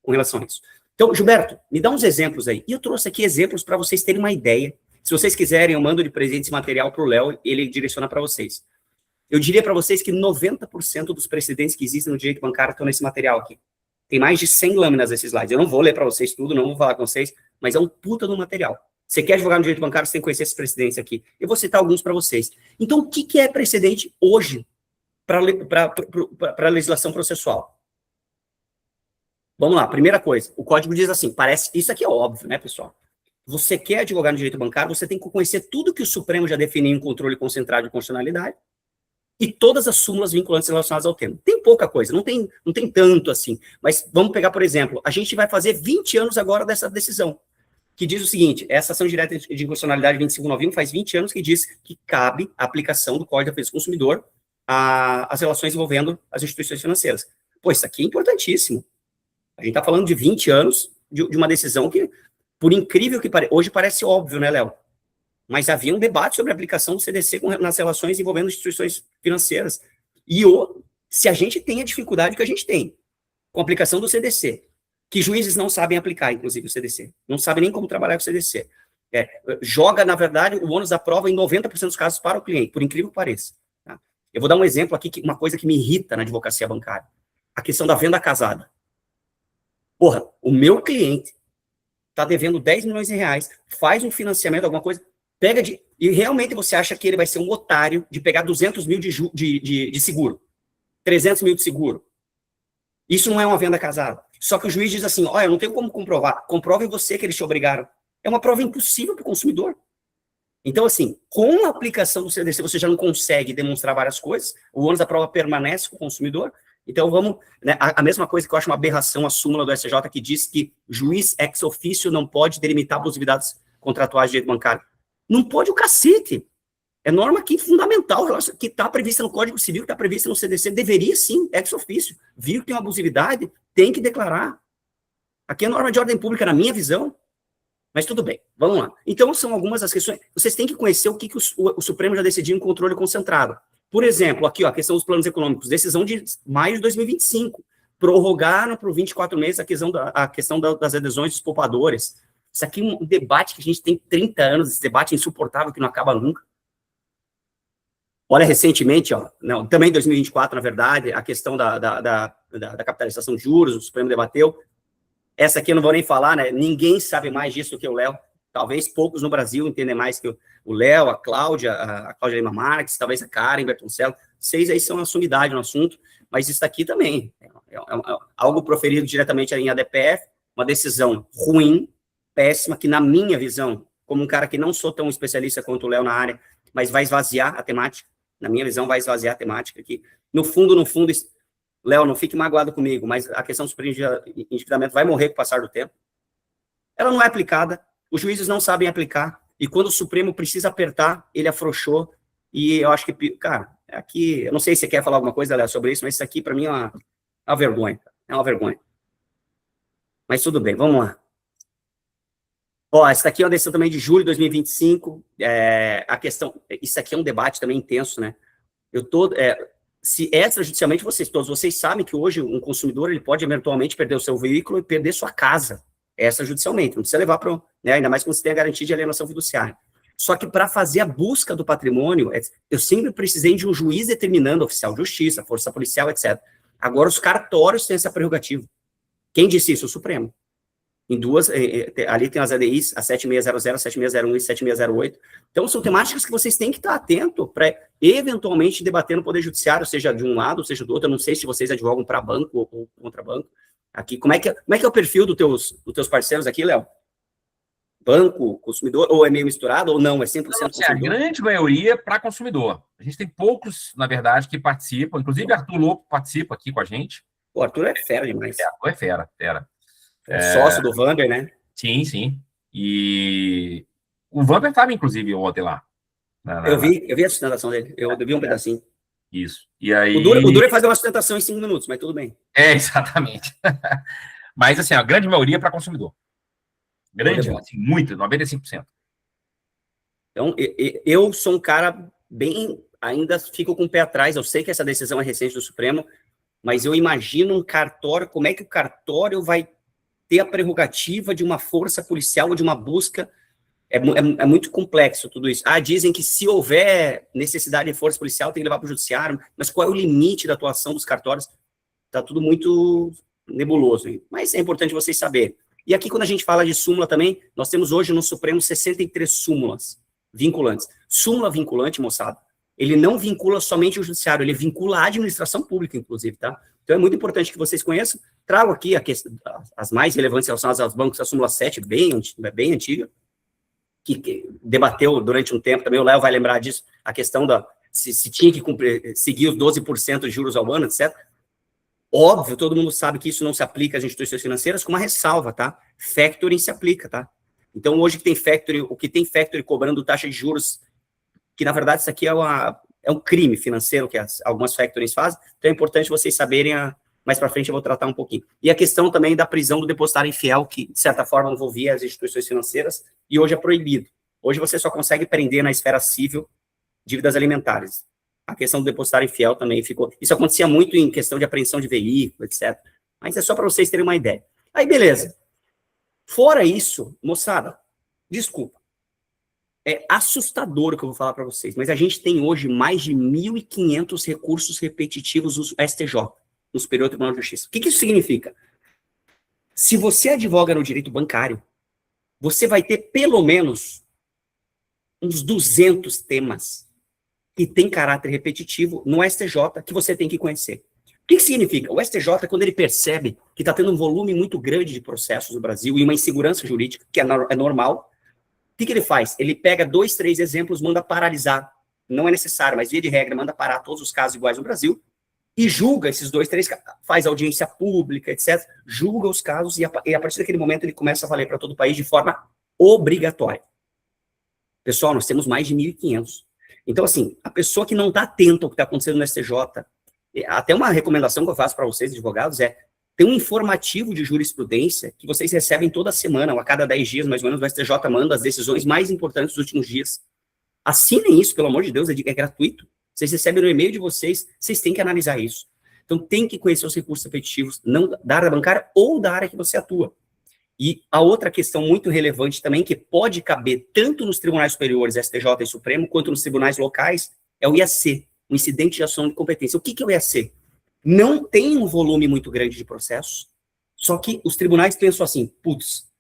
com relação a isso. Então, Gilberto, me dá uns exemplos aí. E eu trouxe aqui exemplos para vocês terem uma ideia. Se vocês quiserem, eu mando de presente esse material para o Léo, ele direciona para vocês. Eu diria para vocês que 90% dos precedentes que existem no direito bancário estão nesse material aqui. Tem mais de 100 lâminas desses slides. Eu não vou ler para vocês tudo, não vou falar com vocês, mas é um puta do material. Você quer advogar no direito bancário, você tem que conhecer esses precedentes aqui. Eu vou citar alguns para vocês. Então, o que é precedente hoje para a legislação processual? Vamos lá, primeira coisa. O código diz assim, parece... Isso aqui é óbvio, né, pessoal? Você quer advogar no direito bancário, você tem que conhecer tudo que o Supremo já definiu em controle concentrado de constitucionalidade e todas as súmulas vinculantes relacionadas ao tema. Tem pouca coisa, não tem tanto assim. Mas vamos pegar, por exemplo, a gente vai fazer 20 anos agora dessa decisão, que diz o seguinte, essa ação direta de inconstitucionalidade 2591 faz 20 anos que diz que cabe a aplicação do Código de Defesa do Consumidor às relações envolvendo as instituições financeiras. Pô, isso aqui é importantíssimo. A gente está falando de 20 anos de uma decisão que, por incrível que pareça, hoje parece óbvio, né, Léo? Mas havia um debate sobre a aplicação do CDC nas relações envolvendo instituições financeiras. E se a gente tem a dificuldade que a gente tem com a aplicação do CDC, que juízes não sabem aplicar, inclusive, o CDC, não sabem nem como trabalhar com o CDC, joga, na verdade, o ônus da prova em 90% dos casos para o cliente, por incrível que pareça. Tá? Eu vou dar um exemplo aqui, uma coisa que me irrita na advocacia bancária, a questão da venda casada. Porra, o meu cliente está devendo 10 milhões de reais, faz um financiamento, alguma coisa, e realmente você acha que ele vai ser um otário de pegar 200 mil de seguro, 300 mil de seguro. Isso não é uma venda casada. Só que o juiz diz assim, olha, eu não tenho como comprovar, comprove você que eles te obrigaram. É uma prova impossível para o consumidor. Então, assim, com a aplicação do CDC, você já não consegue demonstrar várias coisas, o ônus da prova permanece com o consumidor. Então, vamos... Né, a mesma coisa que eu acho uma aberração, a súmula do STJ, que diz que juiz ex officio não pode delimitar abusividades contratuais de direito bancário. Não pode o cacete. É norma aqui fundamental, que está prevista no Código Civil, que está prevista no CDC, deveria sim, ex officio. Viu que tem uma abusividade, tem que declarar. Aqui é norma de ordem pública, na minha visão. Mas tudo bem, vamos lá. Então, são algumas das questões. Vocês têm que conhecer o que o Supremo já decidiu em controle concentrado. Por exemplo, aqui, ó, a questão dos planos econômicos, decisão de maio de 2025. Prorrogaram por 24 meses a questão das adesões dos poupadores. Isso aqui é um debate que a gente tem 30 anos, esse debate insuportável que não acaba nunca. Olha, recentemente, ó, não, também em 2024, na verdade, a questão da capitalização de juros, o Supremo debateu. Essa aqui eu não vou nem falar, né? Ninguém sabe mais disso do que o Léo. Talvez poucos no Brasil entendem mais que o Léo, a Cláudia Lima Marques, talvez a Karen Bertoncello. Vocês aí são a sumidade no assunto, mas isso aqui também é algo proferido diretamente em ADPF, uma decisão ruim, péssima, que na minha visão, como um cara que não sou tão especialista quanto o Léo na área, mas vai esvaziar a temática, na minha visão vai esvaziar a temática aqui. No fundo, Léo, não fique magoado comigo, mas a questão do superendividamento vai morrer com o passar do tempo. Ela não é aplicada, os juízes não sabem aplicar, e quando o Supremo precisa apertar, ele afrouxou, e eu acho que, cara, aqui, eu não sei se você quer falar alguma coisa, Léo, sobre isso, mas isso aqui, para mim, é uma vergonha. É uma vergonha. Mas tudo bem, vamos lá. Ó, essa aqui é uma decisão também de julho de 2025, a questão, isso aqui é um debate também intenso, né? Se extrajudicialmente, todos vocês sabem que hoje um consumidor ele pode eventualmente perder o seu veículo e perder sua casa, extrajudicialmente, não precisa levar para, né, ainda mais quando você tem a garantia de alienação fiduciária. Só que para fazer a busca do patrimônio, eu sempre precisei de um juiz determinando, oficial de justiça, força policial, etc. Agora os cartórios têm essa prerrogativa. Quem disse isso? O Supremo. Em duas, ali tem as ADIs, a 7600, a 7601 e 7608. Então, são temáticas que vocês têm que estar atento para, eventualmente, debater no Poder Judiciário, seja de um lado, seja do outro. Eu não sei se vocês advogam para banco ou contra banco. Aqui, como é que é o perfil dos teus parceiros aqui, Léo? Banco, consumidor, ou é meio misturado, ou não, é 100% consumidor? A grande maioria para consumidor. A gente tem poucos, na verdade, que participam. Inclusive, Arthur Lopo participa aqui com a gente. O Arthur é fera demais. Arthur é fera. Sócio do Vander, né? Sim. E o Vander estava, inclusive, ontem lá. Eu vi a sustentação dele. Eu vi um pedacinho. Isso. E aí... O duro é fazer uma sustentação em 5 minutos, mas tudo bem. Exatamente. Mas, assim, a grande maioria é para consumidor. Grande, assim, muito, 95%. Então, eu sou um cara bem... Ainda fico com o pé atrás. Eu sei que essa decisão é recente do Supremo, mas eu imagino um cartório, como é que o cartório vai ter a prerrogativa de uma força policial ou de uma busca? É muito complexo tudo isso. Dizem que se houver necessidade de força policial, tem que levar para o judiciário, mas qual é o limite da atuação dos cartórios? Está tudo muito nebuloso, hein? Mas é importante vocês saberem. E aqui, quando a gente fala de súmula também, nós temos hoje no Supremo 63 súmulas vinculantes. Súmula vinculante, moçada, ele não vincula somente o judiciário, ele vincula a administração pública, inclusive, tá? Então é muito importante que vocês conheçam. Trago aqui as mais relevantes relacionadas aos bancos, a súmula 7, bem antiga, que debateu durante um tempo, também o Léo vai lembrar disso, a questão se tinha que seguir os 12% de juros ao ano, etc. Óbvio, todo mundo sabe que isso não se aplica às instituições financeiras, com uma ressalva, tá? Factoring se aplica, tá? Então, hoje o que tem factoring cobrando taxa de juros, que na verdade isso aqui é um crime financeiro que algumas factorings fazem, então é importante vocês saberem, mais para frente eu vou tratar um pouquinho. E a questão também da prisão do depositário infiel, que de certa forma envolvia as instituições financeiras, e hoje é proibido. Hoje você só consegue prender na esfera civil dívidas alimentares. A questão do depositário infiel também ficou... Isso acontecia muito em questão de apreensão de veículo, etc. Mas é só para vocês terem uma ideia. Aí, beleza. Fora isso, moçada, desculpa. É assustador o que eu vou falar para vocês, mas a gente tem hoje mais de 1.500 recursos repetitivos no STJ, no Superior Tribunal de Justiça. O que isso significa? Se você advoga no direito bancário, você vai ter pelo menos uns 200 temas que tem caráter repetitivo no STJ que você tem que conhecer. O que significa? O STJ, quando ele percebe que está tendo um volume muito grande de processos no Brasil e uma insegurança jurídica, que é normal, o que ele faz? Ele pega 2, 3 exemplos, manda paralisar. Não é necessário, mas via de regra, manda parar todos os casos iguais no Brasil e julga esses 2, 3, faz audiência pública, etc. Julga os casos e a partir daquele momento ele começa a valer para todo o país de forma obrigatória. Pessoal, nós temos mais de 1.500. Então, assim, a pessoa que não está atenta ao que está acontecendo no STJ, até uma recomendação que eu faço para vocês, advogados, é ter um informativo de jurisprudência que vocês recebem toda semana, ou a cada 10 dias, mais ou menos, o STJ manda as decisões mais importantes dos últimos dias. Assinem isso, pelo amor de Deus, é gratuito. Vocês recebem no e-mail de vocês, vocês têm que analisar isso. Então, tem que conhecer os recursos repetitivos, não da área bancária ou da área que você atua. E a outra questão muito relevante também, que pode caber tanto nos tribunais superiores, STJ e Supremo, quanto nos tribunais locais, é o IAC, o Incidente de Ação de Competência. O que é o IAC? Não tem um volume muito grande de processos, só que os tribunais pensam assim, putz,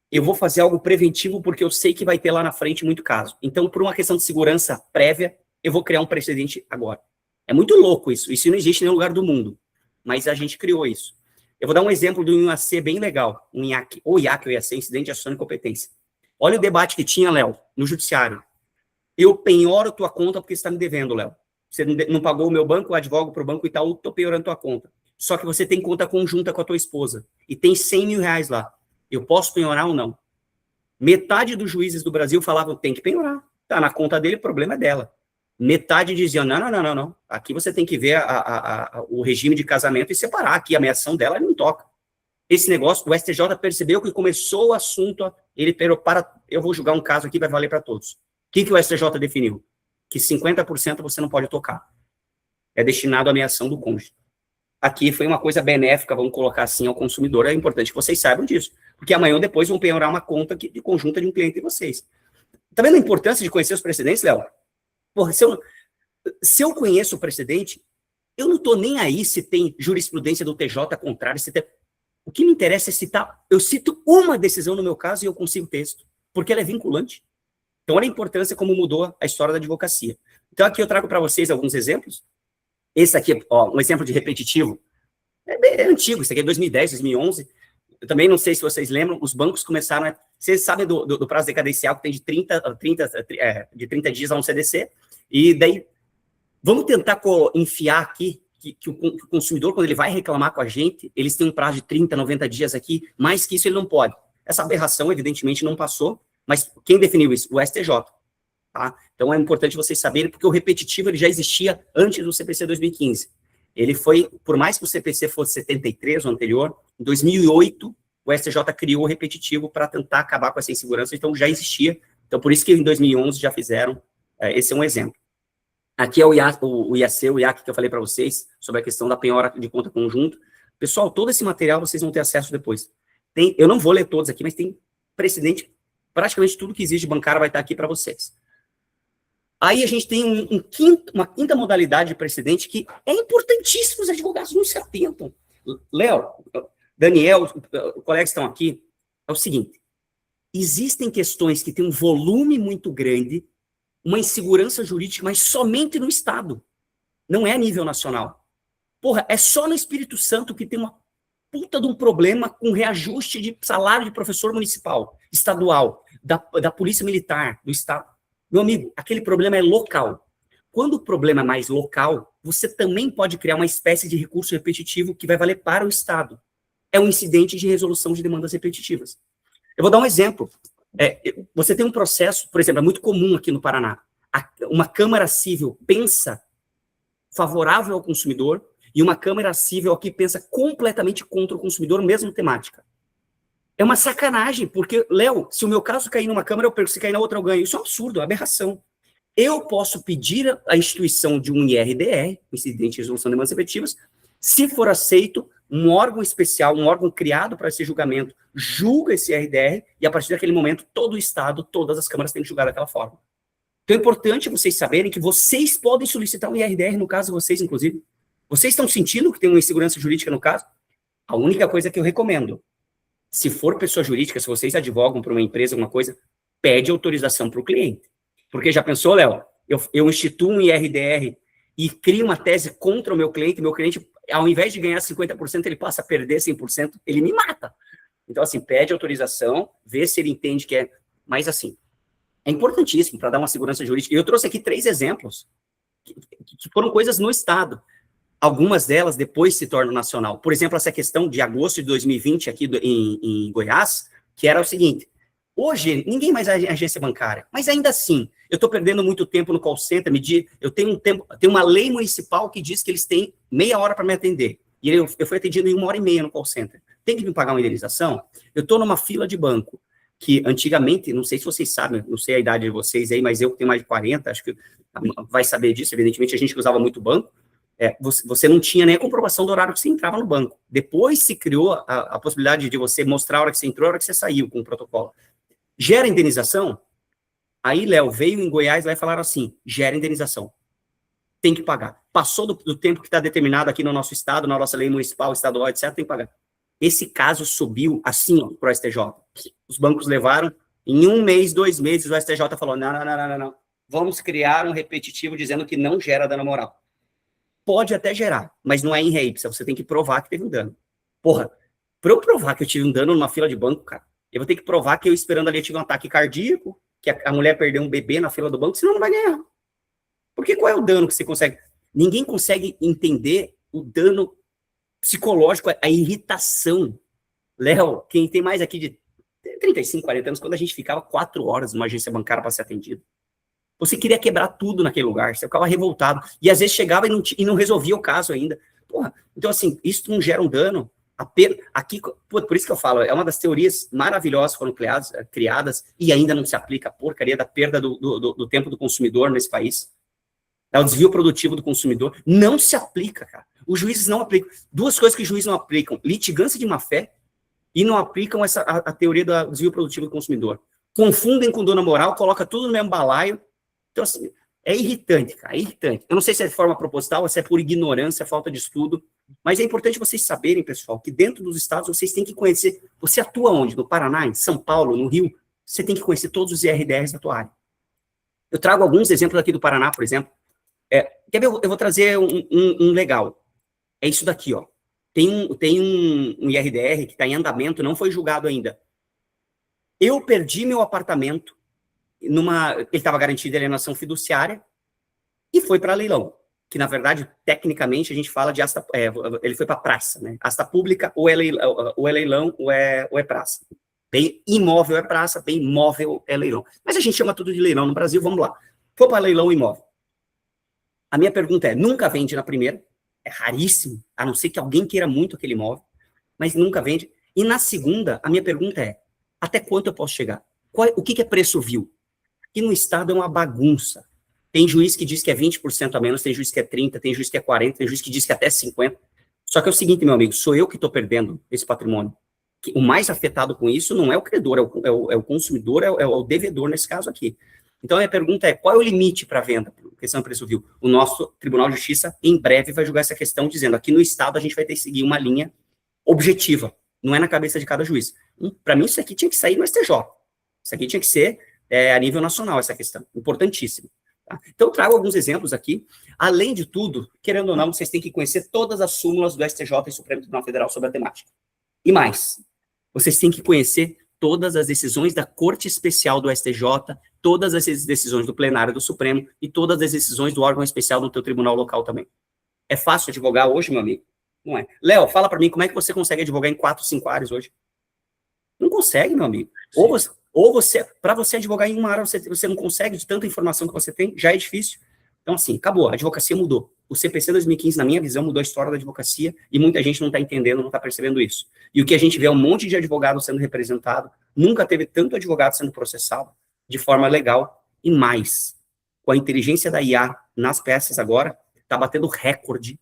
eu vou fazer algo preventivo porque eu sei que vai ter lá na frente muito caso. Então, por uma questão de segurança prévia, eu vou criar um precedente agora. É muito louco isso não existe em nenhum lugar do mundo, mas a gente criou isso. Eu vou dar um exemplo de um IAC bem legal, um IAC, ou IAC, ou IAC, Incidente de Ação de Competência. Olha o debate que tinha, Léo, no judiciário. Eu penhoro tua conta porque você está me devendo, Léo. Você não pagou o meu banco, eu advogo para o Banco Itaú, estou penhorando tua conta. Só que você tem conta conjunta com a tua esposa e tem 100 mil reais lá. Eu posso penhorar ou não? Metade dos juízes do Brasil falavam, tem que penhorar. Tá na conta dele, o problema é dela. Metade diziam, não. Aqui você tem que ver o regime de casamento e separar. Aqui a meação dela não toca. Esse negócio, o STJ percebeu que começou o assunto, ele perou eu vou julgar um caso aqui, vai valer para todos. O que o STJ definiu? Que 50% você não pode tocar. é destinado à ameação do cônjuge. Aqui foi uma coisa benéfica, vamos colocar assim, ao consumidor. É importante que vocês saibam disso, porque amanhã ou depois vão penhorar uma conta de conjunta de um cliente de vocês. Tá vendo a importância de conhecer os precedentes, Léo? Porra, se eu conheço o precedente, eu não estou nem aí se tem jurisprudência do TJ contrária, se tem... O que me interessa é citar, eu cito uma decisão no meu caso e eu consigo texto, porque ela é vinculante. Então, olha a importância como mudou a história da advocacia. Então, aqui eu trago para vocês alguns exemplos. Esse aqui, ó, um exemplo de repetitivo. É antigo, isso aqui é 2010, 2011. Eu também não sei se vocês lembram, os bancos começaram... Vocês sabem do prazo decadencial que tem de 30 dias a um CDC, e daí, vamos tentar enfiar aqui que o consumidor, quando ele vai reclamar com a gente, eles têm um prazo de 30, 90 dias aqui, mais que isso ele não pode. Essa aberração, evidentemente, não passou, mas quem definiu isso? O STJ. Tá? Então, é importante vocês saberem, porque o repetitivo ele já existia antes do CPC 2015. Ele foi, por mais que o CPC fosse 73, o anterior, em 2008, o STJ criou o repetitivo para tentar acabar com essa insegurança, então já existia. Então, por isso que em 2011 já fizeram, esse é um exemplo. Aqui é o IAC que eu falei para vocês, sobre a questão da penhora de conta conjunto. Pessoal, todo esse material vocês vão ter acesso depois. Eu não vou ler todos aqui, mas tem precedente, praticamente tudo que existe bancário vai estar aqui para vocês. Aí a gente tem uma quinta modalidade de precedente que é importantíssimo, os advogados não se atentam. Léo, Daniel, os colegas estão aqui, é o seguinte, existem questões que têm um volume muito grande, uma insegurança jurídica, mas somente no Estado, não é a nível nacional. Porra, é só no Espírito Santo que tem uma puta de um problema com reajuste de salário de professor municipal, estadual, da polícia militar, do Estado. Meu amigo, aquele problema é local. Quando o problema é mais local, você também pode criar uma espécie de recurso repetitivo que vai valer para o Estado. É um incidente de resolução de demandas repetitivas. Eu vou dar um exemplo. Você tem um processo, por exemplo, é muito comum aqui no Paraná. Uma Câmara Civil pensa favorável ao consumidor e uma Câmara Civil aqui pensa completamente contra o consumidor, mesma temática. É uma sacanagem, porque, Léo, se o meu caso cair numa Câmara, eu perco, se cair na outra, eu ganho. Isso é um absurdo, é uma aberração. Eu posso pedir a instituição de um IRDR, Incidente de Resolução de Demandas Repetitivas, se for aceito, um órgão especial, um órgão criado para esse julgamento, julga esse IRDR, e a partir daquele momento, todo o Estado, todas as câmaras têm que julgar daquela forma. Então é importante vocês saberem que vocês podem solicitar um IRDR, no caso de vocês, inclusive. Vocês estão sentindo que tem uma insegurança jurídica no caso? A única coisa que eu recomendo, se for pessoa jurídica, se vocês advogam para uma empresa, alguma coisa, pede autorização para o cliente. Porque já pensou, Léo? Eu instituo um IRDR e crio uma tese contra o meu cliente, ao invés de ganhar 50%, ele passa a perder 100%, ele me mata. Então, assim, pede autorização, vê se ele entende que é... Mas, assim, é importantíssimo para dar uma segurança jurídica. Eu trouxe aqui 3 exemplos que foram coisas no Estado. Algumas delas depois se tornam nacional. Por exemplo, essa questão de agosto de 2020 aqui em Goiás, que era o seguinte, hoje ninguém mais é agência bancária, mas ainda assim, eu estou perdendo muito tempo no call center, eu tenho uma lei municipal que diz que eles têm meia hora para me atender, e eu fui atendido em 1h30 no call center. Tem que me pagar uma indenização? Eu estou numa fila de banco, que antigamente, não sei se vocês sabem, não sei a idade de vocês aí, mas eu que tenho mais de 40, acho que vai saber disso, evidentemente, a gente que usava muito banco, você não tinha nem a comprovação do horário que você entrava no banco. Depois se criou a possibilidade de você mostrar a hora que você entrou, a hora que você saiu com o protocolo. Gera indenização? Aí, Léo, veio em Goiás lá e falaram assim, gera indenização. Tem que pagar. Passou do tempo que está determinado aqui no nosso estado, na nossa lei municipal, estadual, etc., tem que pagar. Esse caso subiu assim para o STJ. Os bancos levaram, em 1 mês, 2 meses, o STJ falou, não. Vamos criar um repetitivo dizendo que não gera dano moral. Pode até gerar, mas não é em rei, você tem que provar que teve um dano. Porra, para eu provar que eu tive um dano numa fila de banco, cara, eu vou ter que provar que eu esperando ali eu tive um ataque cardíaco, que a mulher perdeu um bebê na fila do banco, senão não vai ganhar. Porque qual é o dano que você consegue? Ninguém consegue entender o dano psicológico, a irritação. Léo, quem tem mais aqui de 35, 40 anos, quando a gente ficava 4 horas numa agência bancária para ser atendido, você queria quebrar tudo naquele lugar, você ficava revoltado, e às vezes chegava e não resolvia o caso ainda. Porra, então assim, isso não gera um dano. Aqui, por isso que eu falo, é uma das teorias maravilhosas que foram criadas e ainda não se aplica a porcaria da perda do tempo do consumidor nesse país. É o desvio produtivo do consumidor. Não se aplica, cara. Os juízes não aplicam. Duas coisas que os juízes não aplicam: litigância de má-fé e não aplicam a teoria do desvio produtivo do consumidor. Confundem com dona moral, coloca tudo no mesmo balaio. Então, assim, é irritante, cara, é irritante. Eu não sei se é de forma proposital ou se é por ignorância, falta de estudo, mas é importante vocês saberem, pessoal, que dentro dos estados vocês têm que conhecer. Você atua onde? No Paraná, em São Paulo, no Rio? Você tem que conhecer todos os IRDRs da tua área. Eu trago alguns exemplos aqui do Paraná, por exemplo. Quer ver? Eu vou trazer um legal. É isso daqui, ó. Tem um IRDR que está em andamento, não foi julgado ainda. Eu perdi meu apartamento ele estava garantido de alienação fiduciária e foi para leilão, que na verdade, tecnicamente, a gente fala de ele foi para praça, né? Asta pública ou é leilão ou é praça. Bem imóvel é praça, bem imóvel é leilão. Mas a gente chama tudo de leilão no Brasil, vamos lá. Foi para leilão imóvel. A minha pergunta é, nunca vende na primeira, é raríssimo, a não ser que alguém queira muito aquele imóvel, mas nunca vende. E na segunda, a minha pergunta é, até quanto eu posso chegar? O que é preço vil? Aqui no estado é uma bagunça. Tem juiz que diz que é 20% a menos, tem juiz que é 30%, tem juiz que é 40%, tem juiz que diz que é até 50%. Só que é o seguinte, meu amigo, sou eu que estou perdendo esse patrimônio. O mais afetado com isso não é o credor, é o consumidor, é o devedor nesse caso aqui. Então, a minha pergunta é, qual é o limite para a venda? Questão do preço vil. O nosso Tribunal de Justiça, em breve, vai julgar essa questão, dizendo, aqui no estado a gente vai ter que seguir uma linha objetiva, não é na cabeça de cada juiz. Para mim, isso aqui tinha que sair no STJ. Isso aqui tinha que ser a nível nacional, essa questão. Importantíssimo. Tá? Então, eu trago alguns exemplos aqui. Além de tudo, querendo ou não, vocês têm que conhecer todas as súmulas do STJ e Supremo Tribunal Federal sobre a temática. E mais, vocês têm que conhecer todas as decisões da Corte Especial do STJ, todas as decisões do plenário do Supremo e todas as decisões do órgão especial do teu tribunal local também. É fácil advogar hoje, meu amigo? Não é. Léo, fala para mim, como é que você consegue advogar em 4, 5 áreas hoje? Não consegue, meu amigo. Ou você, para você advogar em uma área, você não consegue, de tanta informação que você tem, já é difícil. Então, assim, acabou, a advocacia mudou. O CPC 2015, na minha visão, mudou a história da advocacia e muita gente não está entendendo, não está percebendo isso. E o que a gente vê é um monte de advogado sendo representado, nunca teve tanto advogado sendo processado de forma legal e mais. Com a inteligência da IA nas peças agora, está batendo recorde,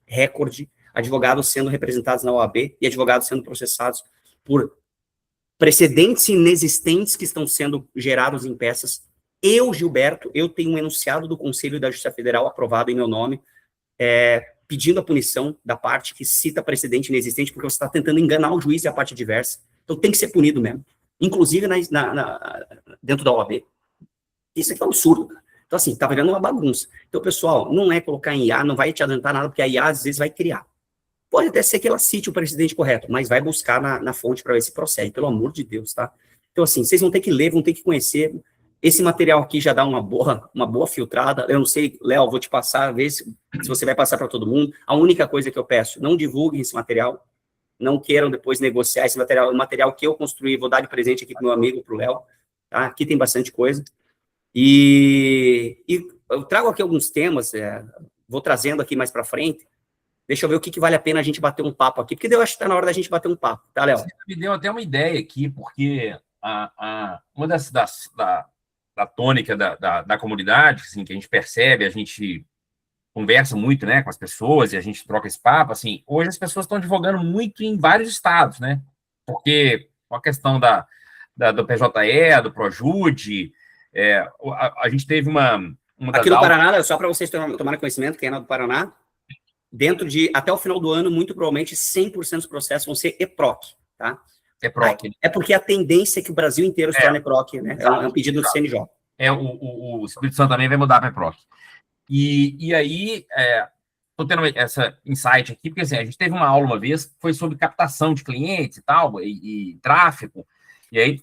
advogados sendo representados na OAB e advogados sendo processados por precedentes inexistentes que estão sendo gerados em peças. Eu, Gilberto, eu tenho um enunciado do Conselho da Justiça Federal aprovado em meu nome, pedindo a punição da parte que cita precedente inexistente, porque você está tentando enganar o juiz e a parte adversa. Então tem que ser punido mesmo. Inclusive dentro da OAB. Isso aqui é um absurdo, cara. Então, assim, tá virando uma bagunça. Então, pessoal, não é colocar em IA, não vai te adiantar nada, porque a IA, às vezes, vai criar. Pode até ser que ela cite o precedente correto, mas vai buscar na fonte para ver se procede, pelo amor de Deus, tá? Então, assim, vocês vão ter que ler, vão ter que conhecer. Esse material aqui já dá uma boa filtrada. Eu não sei, Léo, vou te passar, ver se você vai passar para todo mundo. A única coisa que eu peço, não divulguem esse material, não queiram depois negociar esse material. O material que eu construí, vou dar de presente aqui para o meu amigo, para o Léo, tá? Aqui tem bastante coisa. E eu trago aqui alguns temas, vou trazendo aqui mais para frente. Deixa eu ver o que vale a pena a gente bater um papo aqui, porque eu acho que está na hora da gente bater um papo, tá, Léo? Você me deu até uma ideia aqui, porque uma da tônica da comunidade, assim, que a gente percebe, a gente conversa muito, né, com as pessoas e a gente troca esse papo, assim, hoje as pessoas estão advogando muito em vários estados, né, porque com a questão do PJE, do Projude, a gente teve uma aqui no Paraná, só para vocês tomarem conhecimento, quem é do Paraná, dentro de, até o final do ano, muito provavelmente 100% dos processos vão ser EPROC, tá? EPROC. É porque a tendência é que o Brasil inteiro se torne EPROC, né? É um pedido do CNJ. O Espírito Santo também vai mudar para EPROC. E aí, estou tendo essa insight aqui, porque assim, a gente teve uma aula uma vez que foi sobre captação de clientes e tal, e tráfego, e aí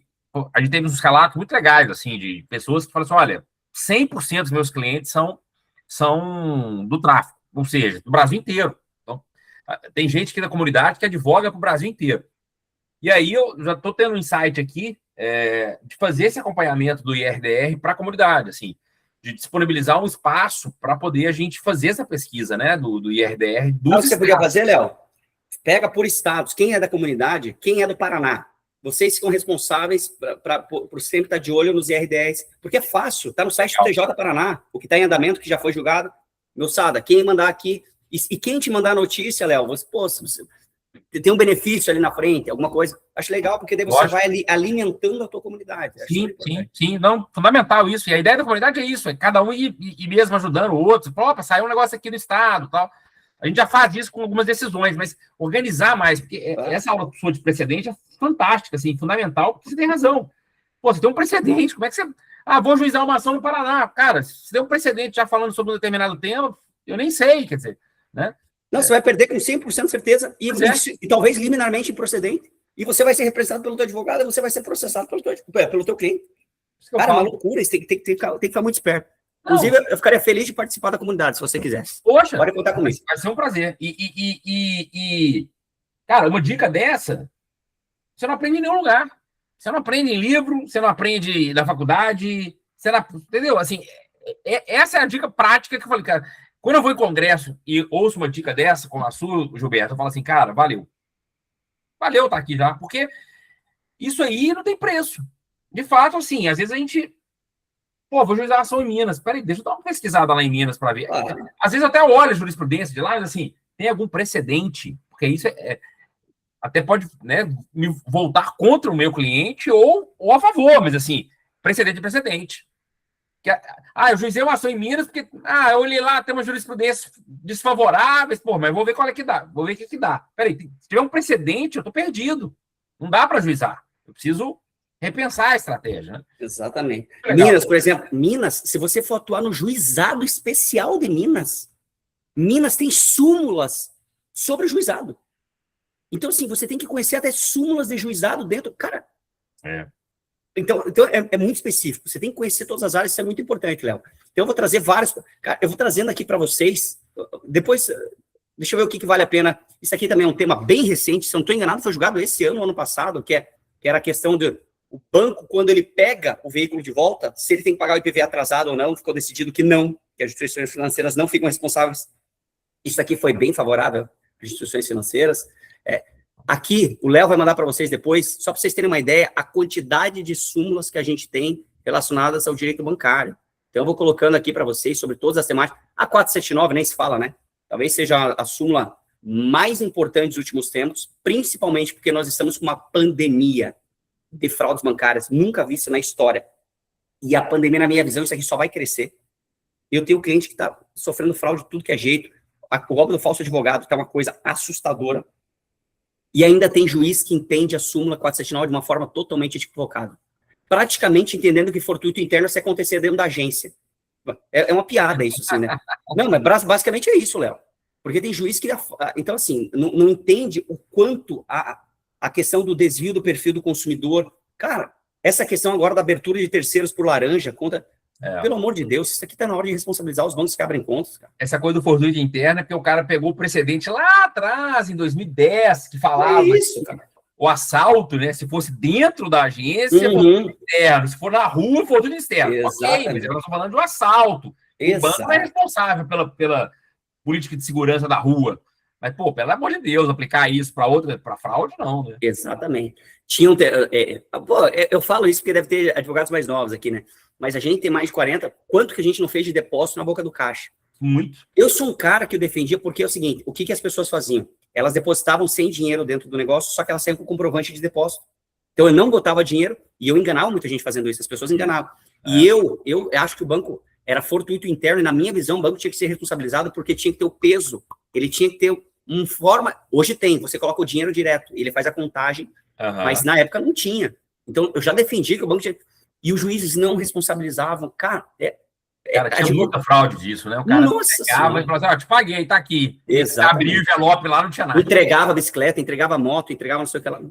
a gente teve uns relatos muito legais, assim, de pessoas que falam assim, olha, 100% dos meus clientes são do tráfego, ou seja, do Brasil inteiro. Então, tem gente aqui da comunidade que advoga para o Brasil inteiro. E aí eu já estou tendo um insight aqui de fazer esse acompanhamento do IRDR para a comunidade, assim, de disponibilizar um espaço para poder a gente fazer essa pesquisa, né, do IRDR. Sabe o que você podia fazer, Léo? Pega por estados, quem é da comunidade, quem é do Paraná. Vocês ficam responsáveis por sempre estar de olho nos IRDRs, porque é fácil, está no site do TJ Paraná, o que está em andamento, que já foi julgado, meu Sada, quem mandar aqui, e quem te mandar a notícia, Léo, você, pô, você tem um benefício ali na frente, alguma coisa, acho legal, porque daí você vai alimentando a tua comunidade. Sim, não, fundamental isso, e a ideia da comunidade é isso, é cada um ir mesmo ajudando o outro, opa, saiu um negócio aqui no estado, tal. A gente já faz isso com algumas decisões, mas organizar mais, porque essa aula sua de precedente é fantástica, assim, fundamental, porque você tem razão. Pô, você tem um precedente, como é que você... vou juizar uma ação no Paraná. Cara, se tem um precedente já falando sobre um determinado tema, eu nem sei, quer dizer, né? Não, você vai perder com 100% de certeza, e talvez liminarmente improcedente, e você vai ser representado pelo teu advogado, e você vai ser processado pelo teu cliente. Cara, é uma loucura, isso tem que ficar muito esperto. Inclusive, eu ficaria feliz de participar da comunidade, se você quisesse. Poxa, pode contar comigo. Vai ser um prazer. Cara, uma dica dessa, você não aprende em nenhum lugar. Você não aprende em livro, você não aprende na faculdade, você não, entendeu? Assim, essa é a dica prática que eu falei, cara. Quando eu vou em congresso e ouço uma dica dessa, como a sua, Gilberto, eu falo assim, cara, valeu. Valeu estar aqui já, porque isso aí não tem preço. De fato, assim, às vezes a gente... Pô, vou juizar ação em Minas. Peraí, deixa eu dar uma pesquisada lá em Minas para ver. Às vezes até olho a jurisprudência de lá, mas assim, tem algum precedente? Porque isso até pode, né, me voltar contra o meu cliente ou a favor, mas assim, precedente é precedente. Eu juizei uma ação em Minas porque, eu olhei lá, tem uma jurisprudência desfavorável, pô, mas vou ver qual é que dá, vou ver o que dá. Peraí, se tiver um precedente, eu tô perdido. Não dá para juizar. Eu preciso repensar a estratégia, né? Exatamente. Minas, por exemplo, se você for atuar no juizado especial de Minas tem súmulas sobre o juizado. Então, assim, você tem que conhecer até súmulas de juizado dentro. Cara, Então é muito específico. Você tem que conhecer todas as áreas, isso é muito importante, Léo. Então, eu vou trazer vários... Cara, eu vou trazendo aqui para vocês. Depois, deixa eu ver o que vale a pena. Isso aqui também é um tema bem recente, se eu não estou enganado, foi julgado esse ano passado, que era a questão do banco, quando ele pega o veículo de volta, se ele tem que pagar o IPVA atrasado ou não, ficou decidido que não, que as instituições financeiras não ficam responsáveis. Isso aqui foi bem favorável às instituições financeiras. Aqui, o Léo vai mandar para vocês depois, só para vocês terem uma ideia, a quantidade de súmulas que a gente tem relacionadas ao direito bancário. Então, eu vou colocando aqui para vocês sobre todas as temáticas. A 479 nem se fala, né? Talvez seja a súmula mais importante dos últimos tempos, principalmente porque nós estamos com uma pandemia de fraudes bancárias nunca vista na história. E a pandemia, na minha visão, isso aqui só vai crescer. Eu tenho um cliente que está sofrendo fraude de tudo que é jeito. O golpe do falso advogado está uma coisa assustadora. E ainda tem juiz que entende a súmula 479 de uma forma totalmente equivocada. Praticamente entendendo que fortuito interno se acontecer dentro da agência. É uma piada isso, assim, né? Não, mas basicamente é isso, Léo. Porque tem juiz que... Então, assim, não entende o quanto a questão do desvio do perfil do consumidor. Cara, essa questão agora da abertura de terceiros por laranja, conta... Pelo amor de Deus, isso aqui está na hora de responsabilizar os bancos que abrem contas, cara. Essa coisa do fortuito interno é porque o cara pegou o precedente lá atrás, em 2010, que falava isso, cara. O assalto, né? Se fosse dentro da agência, fortuito interno. Se for na rua, fortuito externo. Exatamente. Ok, mas nós estamos falando de um assalto. Exato. O banco não é responsável pela política de segurança da rua. Mas, pô, pelo amor de Deus, aplicar isso para fraude, não, né? Exatamente. Eu falo isso porque deve ter advogados mais novos aqui, né? Mas a gente tem mais de 40. Quanto que a gente não fez de depósito na boca do caixa? Muito. Eu sou um cara que eu defendia porque é o seguinte, o que as pessoas faziam? Elas depositavam sem dinheiro dentro do negócio, só que elas saíam com comprovante de depósito. Então, eu não botava dinheiro e eu enganava muita gente fazendo isso. As pessoas enganavam. E eu acho que o banco era fortuito interno e, na minha visão, o banco tinha que ser responsabilizado porque tinha que ter o peso. Ele tinha que ter uma forma... Hoje tem, você coloca o dinheiro direto, ele faz a contagem, mas na época não tinha. Então, eu já defendi que o banco tinha... E os juízes não responsabilizavam. Cara, tinha muita fraude disso, né? O cara pegava e falava assim, te paguei, tá aqui. Exatamente. Abria o envelope lá, não tinha nada. Entregava bicicleta, entregava moto, entregava não sei o que lá.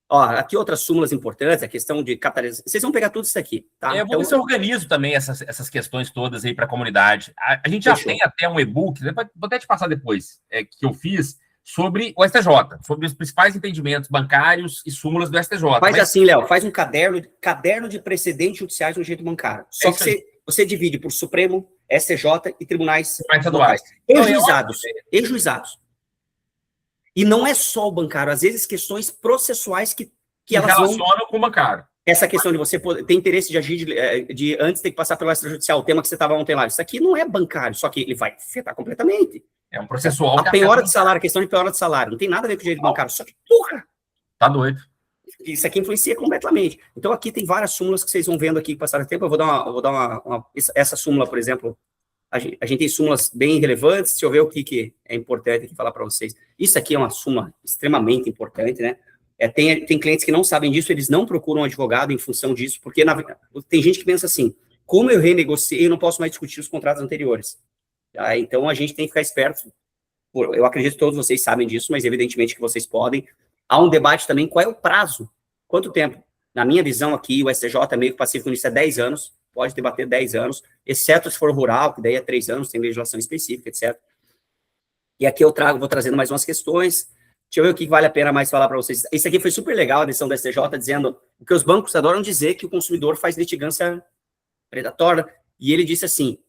Ó, aqui outras súmulas importantes, a questão de catalisação. Vocês vão pegar tudo isso aqui, tá? Eu vou ver se eu organizo também essas questões todas aí para a comunidade. A gente já tem até um e-book, vou até te passar depois, que eu fiz sobre o STJ, sobre os principais entendimentos bancários e súmulas do STJ. Assim, Léo, faz um caderno de precedentes judiciais no direito bancário. Só que você divide por Supremo, STJ e tribunais estaduais. E juizados. E não é só o bancário, às vezes questões processuais que elas relacionam com o bancário. essa questão de você ter interesse de agir de antes ter que passar pelo extrajudicial, o tema que você estava ontem lá, isso aqui não é bancário, só que ele vai afetar completamente. É um processual. A penhora de salário, a questão de penhora de salário, não tem nada a ver com o direito bancário, só que, porra! Tá doido. Isso aqui influencia completamente. Então, aqui tem várias súmulas que vocês vão vendo aqui que passaram tempo. Eu vou dar essa súmula, por exemplo, a gente tem súmulas bem relevantes. Deixa eu ver o que é importante aqui falar para vocês. Isso aqui é uma súmula extremamente importante, né? Tem clientes que não sabem disso, eles não procuram um advogado em função disso, porque tem gente que pensa assim, como eu renegociei, eu não posso mais discutir os contratos anteriores. Tá? Então, a gente tem que ficar esperto. Eu acredito que todos vocês sabem disso, mas evidentemente que vocês podem. Há um debate também, qual é o prazo? Quanto tempo? Na minha visão aqui, o STJ é meio pacífico nisso, é 10 anos, pode debater 10 anos, exceto se for rural, que daí é 3 anos, tem legislação específica, etc. E aqui eu vou trazendo mais umas questões. Deixa eu ver o que vale a pena mais falar para vocês. Isso aqui foi super legal, a decisão da STJ, dizendo que os bancos adoram dizer que o consumidor faz litigância predatória, e ele disse assim,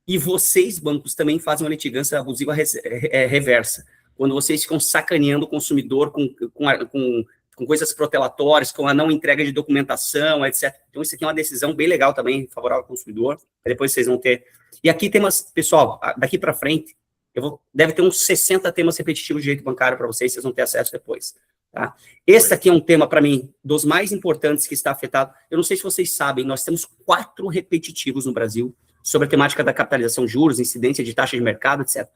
e vocês, bancos, também fazem uma litigância abusiva reversa, quando vocês ficam sacaneando o consumidor com coisas protelatórias, com a não entrega de documentação, etc. Então, isso aqui é uma decisão bem legal também, favorável ao consumidor, depois vocês vão ter. E aqui temas, pessoal, daqui para frente, deve ter uns 60 temas repetitivos de direito bancário para vocês vão ter acesso depois. Tá? Esse aqui é um tema, para mim, dos mais importantes que está afetado. Eu não sei se vocês sabem, nós temos 4 repetitivos no Brasil sobre a temática da capitalização de juros, incidência de taxa de mercado, etc.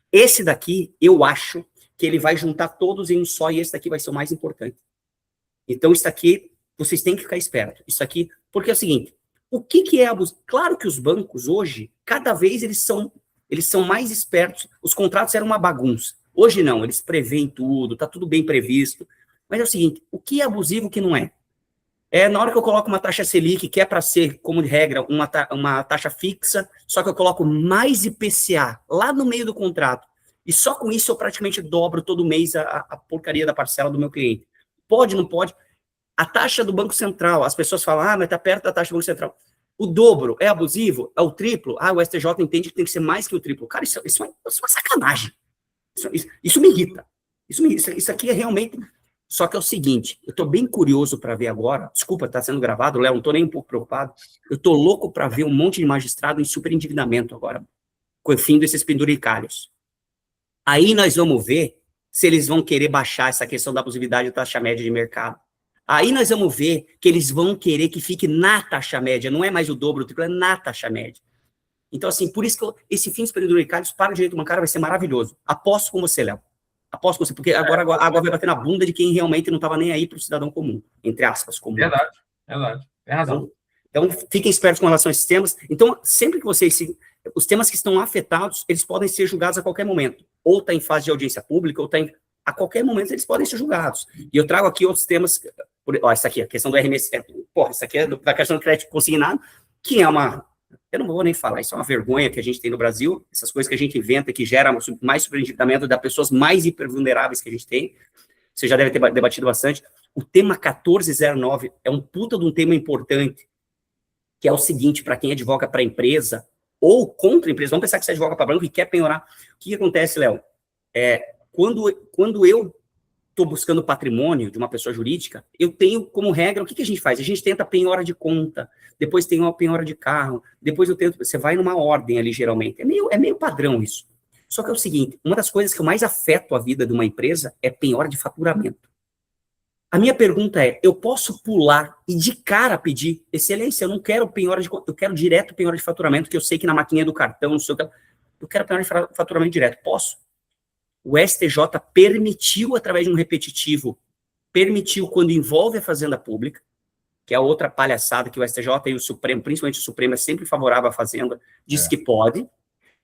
Esse daqui, eu acho que ele vai juntar todos em um só, e esse daqui vai ser o mais importante. Então, isso aqui, vocês têm que ficar espertos. Isso aqui, porque é o seguinte, o que é abuso? Claro que os bancos, hoje, cada vez eles são mais espertos. Os contratos eram uma bagunça. Hoje não, eles preveem tudo, está tudo bem previsto. Mas é o seguinte, o que é abusivo e o que não é? Na hora que eu coloco uma taxa Selic, que é para ser, como de regra, uma taxa fixa, só que eu coloco mais IPCA lá no meio do contrato, e só com isso eu praticamente dobro todo mês a porcaria da parcela do meu cliente. Pode, não pode? A taxa do Banco Central, as pessoas falam, mas está perto da taxa do Banco Central. O dobro é abusivo? É o triplo? O STJ entende que tem que ser mais que o triplo. Cara, isso é uma sacanagem. Isso me irrita. Isso aqui é realmente... Só que é o seguinte, eu estou bem curioso para ver agora, desculpa, está sendo gravado, Léo, não estou nem um pouco preocupado, eu estou louco para ver um monte de magistrado em superendividamento agora, com o fim desses penduricalhos. Aí nós vamos ver se eles vão querer baixar essa questão da abusividade da taxa média de mercado. Aí nós vamos ver que eles vão querer que fique na taxa média, não é mais o dobro, o triplo, é na taxa média. Então, assim, por isso que esse fim dos penduricalhos para o direito bancário vai ser maravilhoso. Aposto com você, Léo. Aposto com você, porque agora a água vai bater na bunda de quem realmente não estava nem aí para o cidadão comum, entre aspas, comum. Verdade. Tem razão. Então, fiquem espertos com relação a esses temas. Então, sempre que vocês... Os temas que estão afetados, eles podem ser julgados a qualquer momento. Ou está em fase de audiência pública, ou está em... A qualquer momento eles podem ser julgados. E eu trago aqui outros temas... Essa aqui, a questão do RMS... Isso aqui é da questão do crédito consignado, que é uma... Eu não vou nem falar, isso é uma vergonha que a gente tem no Brasil, essas coisas que a gente inventa que geram mais superendividamento das pessoas mais hipervulneráveis que a gente tem. Você já deve ter debatido bastante. O tema 1409 é um puta de um tema importante, que é o seguinte, para quem advoga para a empresa ou contra a empresa, vamos pensar que você advoga para banco e quer penhorar. O que acontece, Léo? Quando eu estou buscando patrimônio de uma pessoa jurídica, eu tenho como regra, o que a gente faz? A gente tenta penhora de conta, depois tem uma penhora de carro, depois eu tento, você vai numa ordem ali, geralmente. É meio padrão isso. Só que é o seguinte, uma das coisas que eu mais afeto a vida de uma empresa é penhora de faturamento. A minha pergunta é, eu posso pular e de cara pedir, excelência, eu não quero penhora de conta, eu quero direto penhora de faturamento, que eu sei que na maquininha do cartão, não sei o que, eu quero penhora de faturamento direto, posso? O STJ permitiu, através de um repetitivo, permitiu quando envolve a Fazenda Pública, que é outra palhaçada que o STJ e o Supremo, principalmente o Supremo, é sempre favorável à Fazenda, diz que pode,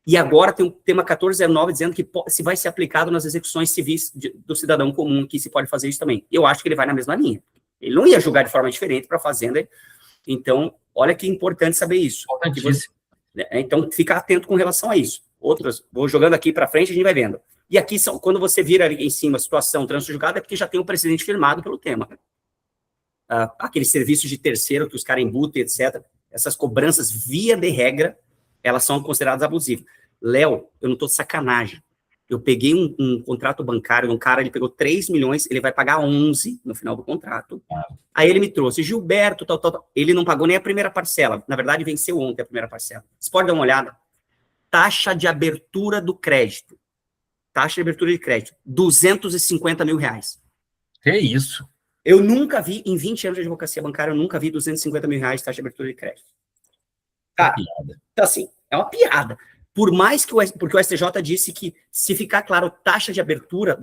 e agora tem o tema 1409 dizendo que se vai ser aplicado nas execuções civis do cidadão comum, que se pode fazer isso também. Eu acho que ele vai na mesma linha. Ele não ia julgar de forma diferente para a Fazenda, então, olha que importante saber isso. Então, fica atento com relação a isso. Outras, vou jogando aqui para frente, a gente vai vendo. E aqui, quando você vira ali em cima a situação trânsito julgado, é porque já tem o precedente firmado pelo tema. Aqueles serviços de terceiro que os caras embutem, etc., essas cobranças, via de regra, elas são consideradas abusivas. Léo, eu não estou de sacanagem. Eu peguei um contrato bancário de um cara, ele pegou 3 milhões, ele vai pagar 11 no final do contrato. Aí ele me trouxe, Gilberto, tal. Ele não pagou nem a primeira parcela. Na verdade, venceu ontem a primeira parcela. Você pode dar uma olhada? Taxa de abertura do crédito. Taxa de abertura de crédito. 250 mil reais. Que isso? Eu nunca vi, em 20 anos de advocacia bancária, eu nunca vi 250 mil reais de taxa de abertura de crédito. Cara, então assim, é uma piada. Por mais que porque o STJ disse que, se ficar claro, taxa de abertura,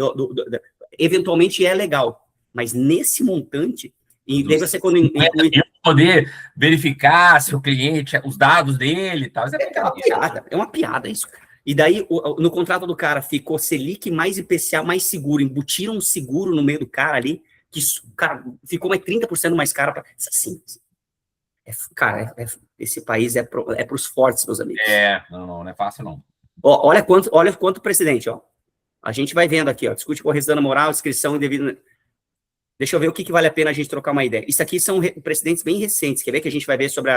eventualmente é legal. Mas nesse montante, e daí você quando inclui... poder verificar se o cliente, os dados dele e tal. É uma piada isso. E daí, no contrato do cara, ficou Selic mais IPCA mais seguro. Embutiram um seguro no meio do cara ali, que cara, ficou mais 30% mais caro. Assim, cara, esse país é para os fortes, meus amigos. Não é fácil, não. Ó, olha quanto precedente, ó. A gente vai vendo aqui, ó. Discute correção dano moral, inscrição indevida. Deixa eu ver o que vale a pena a gente trocar uma ideia. Isso aqui são precedentes bem recentes. Quer ver que a gente vai ver sobre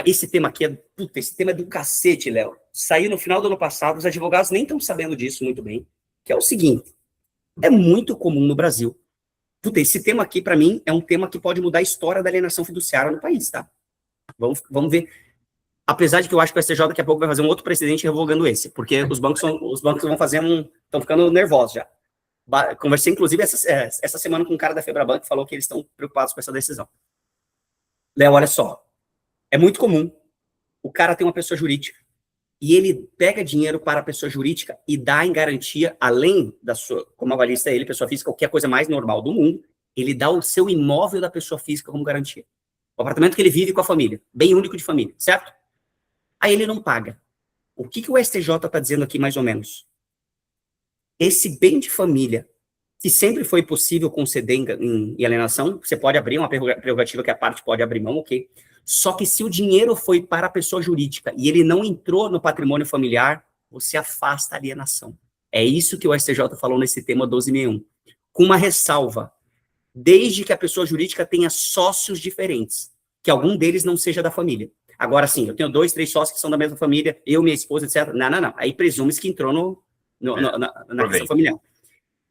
esse tema aqui esse tema é do cacete, Léo. Saiu no final do ano passado, os advogados nem estão sabendo disso muito bem, que é o seguinte, é muito comum no Brasil. Esse tema aqui, para mim, é um tema que pode mudar a história da alienação fiduciária no país, tá? Vamos ver. Apesar de que eu acho que o STJ daqui a pouco vai fazer um outro precedente revogando esse, porque os bancos vão fazer estão ficando nervosos já. Conversei, inclusive, essa semana com um cara da Febraban que falou que eles estão preocupados com essa decisão. Léo, olha só. É muito comum. O cara tem uma pessoa jurídica e ele pega dinheiro para a pessoa jurídica e dá em garantia, além da sua, como avalista ele, pessoa física, qualquer coisa mais normal do mundo, ele dá o seu imóvel da pessoa física como garantia. O apartamento que ele vive com a família, bem único de família, certo? Aí ele não paga. O que o STJ está dizendo aqui, mais ou menos? Esse bem de família, que sempre foi possível conceder em alienação, você pode abrir uma prerrogativa que a parte pode abrir mão, ok? Só que se o dinheiro foi para a pessoa jurídica e ele não entrou no patrimônio familiar, você afasta a alienação. É isso que o STJ falou nesse tema 1261. Com uma ressalva, desde que a pessoa jurídica tenha sócios diferentes, que algum deles não seja da família. Agora sim, eu tenho 2, 3 sócios que são da mesma família, eu, minha esposa, etc. Não. Aí presume-se que entrou na questão familiar.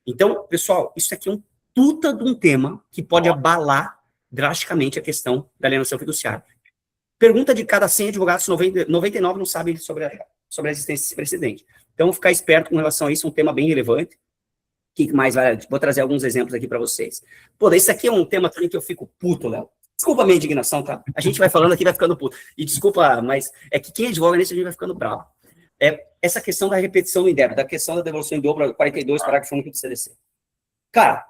Então, pessoal, isso aqui é um puta de um tema que pode abalar drasticamente a questão da alienação fiduciária. Pergunta de cada 100 advogados, 99 não sabem sobre a existência desse precedente. Então, vou ficar esperto com relação a isso, é um tema bem relevante. O que mais vai? Vou trazer alguns exemplos aqui para vocês. Pô, esse aqui é um tema também que eu fico puto, Léo. Desculpa a minha indignação, tá? A gente vai falando aqui, vai ficando puto. E desculpa, mas é que quem advoga nisso, a gente vai ficando bravo. Essa questão da repetição do indébito, da questão da devolução em dobro, 42, parágrafo único do CDC. Cara,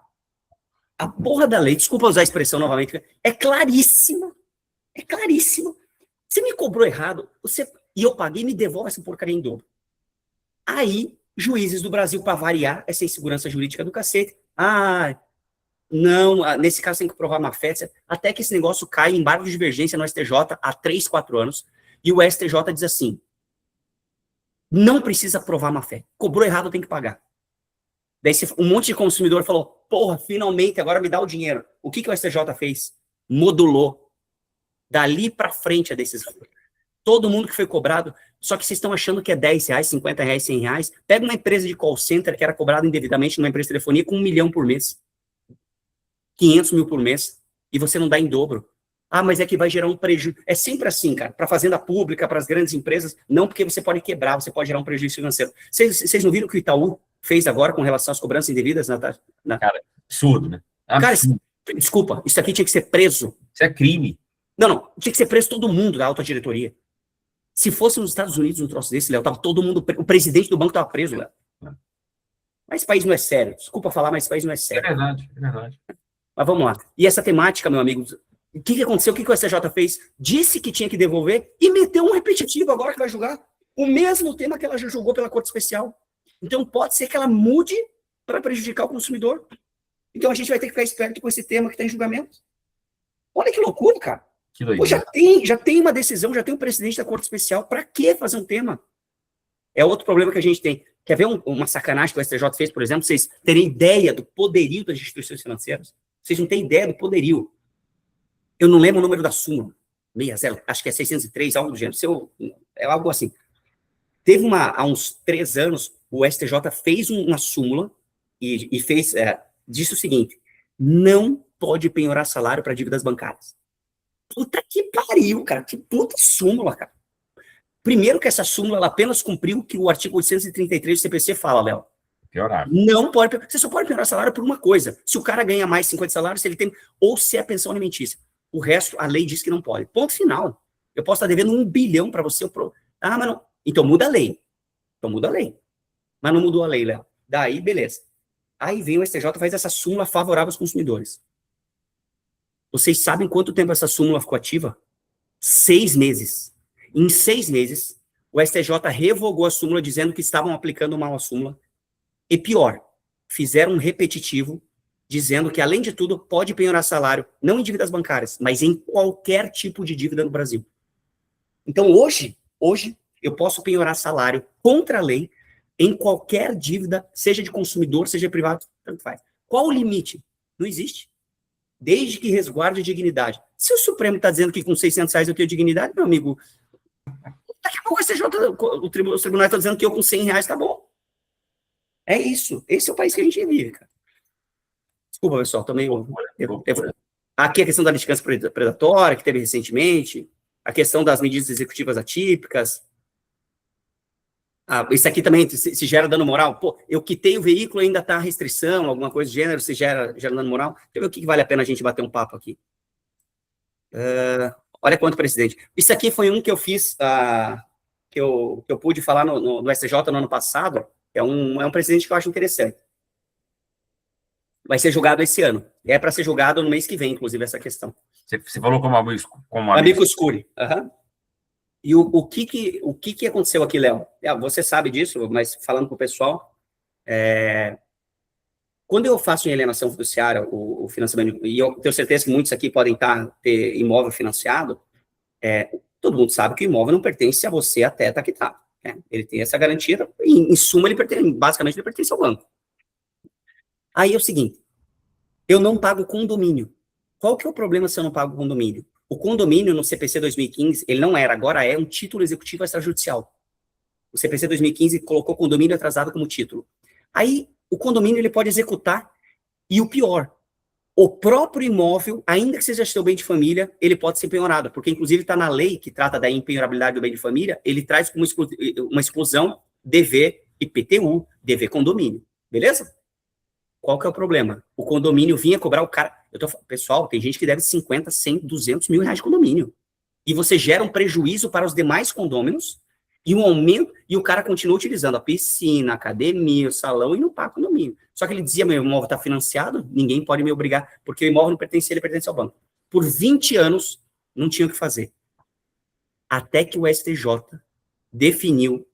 a porra da lei, desculpa usar a expressão novamente, é claríssima. É claríssima. Você me cobrou errado, e eu paguei, me devolve essa porcaria em dobro. Aí, juízes do Brasil, para variar essa insegurança jurídica do cacete, não, nesse caso tem que provar má-fé, até que esse negócio cai em embargo de divergência no STJ há 3, 4 anos, e o STJ diz assim, não precisa provar má-fé, cobrou errado, tem que pagar. Daí um monte de consumidor falou, porra, finalmente, agora me dá o dinheiro. O que o STJ fez? Modulou. Dali para frente a decisão. Todo mundo que foi cobrado, só que vocês estão achando que é R$10, R$50, R$100, pega uma empresa de call center que era cobrada indevidamente numa empresa de telefonia com 1 milhão por mês. 500 mil por mês. E você não dá em dobro. Mas é que vai gerar um prejuízo. É sempre assim, cara. Para a fazenda pública, para as grandes empresas, não porque você pode quebrar, você pode gerar um prejuízo financeiro. Vocês não viram o que o Itaú fez agora com relação às cobranças indevidas? Cara, absurdo, né? Absurdo. Cara, desculpa, isso aqui tinha que ser preso. Isso é crime. Não, tinha que ser preso todo mundo da alta diretoria. Se fosse nos Estados Unidos um troço desse, Léo, tava todo mundo, o presidente do banco tava preso, Léo. Mas esse país não é sério. Desculpa falar, mas esse país não é sério. É verdade. Mas vamos lá. E essa temática, meu amigo, o que aconteceu? O que o STJ fez? Disse que tinha que devolver e meteu um repetitivo agora que vai julgar. O mesmo tema que ela já julgou pela Corte Especial. Então pode ser que ela mude para prejudicar o consumidor. Então a gente vai ter que ficar esperto com esse tema que está em julgamento. Olha que loucura, cara. Que doideira. Pô, já tem uma decisão, já tem um presidente da Corte Especial. Para que fazer um tema? É outro problema que a gente tem. Quer ver uma sacanagem que o STJ fez, por exemplo? Vocês terem ideia do poderio das instituições financeiras? Vocês não têm ideia do poderio. Eu não lembro o número da súmula. 60, acho que é 603, algo do gênero. É algo assim. Teve há uns 3 anos, o STJ fez uma súmula e fez, disse o seguinte, não pode penhorar salário para dívidas bancárias. Puta que pariu, cara, que puta súmula, cara. Primeiro que essa súmula, ela apenas cumpriu o que o artigo 833 do CPC fala, Léo. Piorar. Não pode, você só pode penhorar salário por uma coisa, se o cara ganha mais 50 salários, se ele tem, ou se é pensão alimentícia. O resto, a lei diz que não pode. Ponto final. Eu posso estar devendo 1 bilhão para você. Mas não. Então muda a lei. Mas não mudou a lei, Léo. Daí, beleza. Aí vem o STJ e faz essa súmula favorável aos consumidores. Vocês sabem quanto tempo essa súmula ficou ativa? 6 meses. Em 6 meses, o STJ revogou a súmula dizendo que estavam aplicando mal a súmula. E pior, fizeram um repetitivo dizendo que, além de tudo, pode penhorar salário, não em dívidas bancárias, mas em qualquer tipo de dívida no Brasil. Então, hoje, eu posso penhorar salário contra a lei em qualquer dívida, seja de consumidor, seja privado, tanto faz. Qual o limite? Não existe. Desde que resguarde a dignidade. Se o Supremo está dizendo que com R$600 eu tenho dignidade, meu amigo, daqui a pouco os tribunais estão dizendo que eu com R$100 tá bom. É isso. Esse é o país que a gente vive, cara. Desculpa, pessoal, tô meio... Aqui a questão da litigância predatória, que teve recentemente, a questão das medidas executivas atípicas. Isso aqui também se gera dano moral. Pô, eu quitei o veículo, ainda tá restrição, alguma coisa do gênero, se gera dano moral. Deixa eu ver o que vale a pena a gente bater um papo aqui. Olha quanto, presidente. Isso aqui foi um que eu fiz, que eu pude falar no STJ no ano passado. É um precedente que eu acho interessante. Vai ser julgado esse ano. É para ser julgado no mês que vem, inclusive, essa questão. Você falou como amicus curiae. Uhum. E o que aconteceu aqui, Léo? Você sabe disso, mas falando para o pessoal, quando eu faço em alienação fiduciária o financiamento, e eu tenho certeza que muitos aqui podem ter imóvel financiado, todo mundo sabe que o imóvel não pertence a você até estar quitado. Ele tem essa garantia, em suma, basicamente ele pertence ao banco. Aí é o seguinte, eu não pago condomínio. Qual que é o problema se eu não pago condomínio? O condomínio no CPC 2015, ele não era, agora é um título executivo extrajudicial. O CPC 2015 colocou condomínio atrasado como título. Aí, o condomínio ele pode executar, e o pior, o próprio imóvel, ainda que seja seu bem de família, ele pode ser penhorado, porque inclusive está na lei que trata da impenhorabilidade do bem de família, ele traz como uma exclusão DV IPTU, DV condomínio. Beleza? Qual que é o problema? O condomínio vinha cobrar o cara... Pessoal, tem gente que deve 50, 100, 200 mil reais de condomínio. E você gera um prejuízo para os demais condôminos e um aumento, e o cara continua utilizando a piscina, a academia, o salão e não paga condomínio. Só que ele dizia, meu imóvel está financiado, ninguém pode me obrigar, porque o imóvel não pertence a ele, pertence ao banco. Por 20 anos, não tinha o que fazer. Até que o STJ definiu,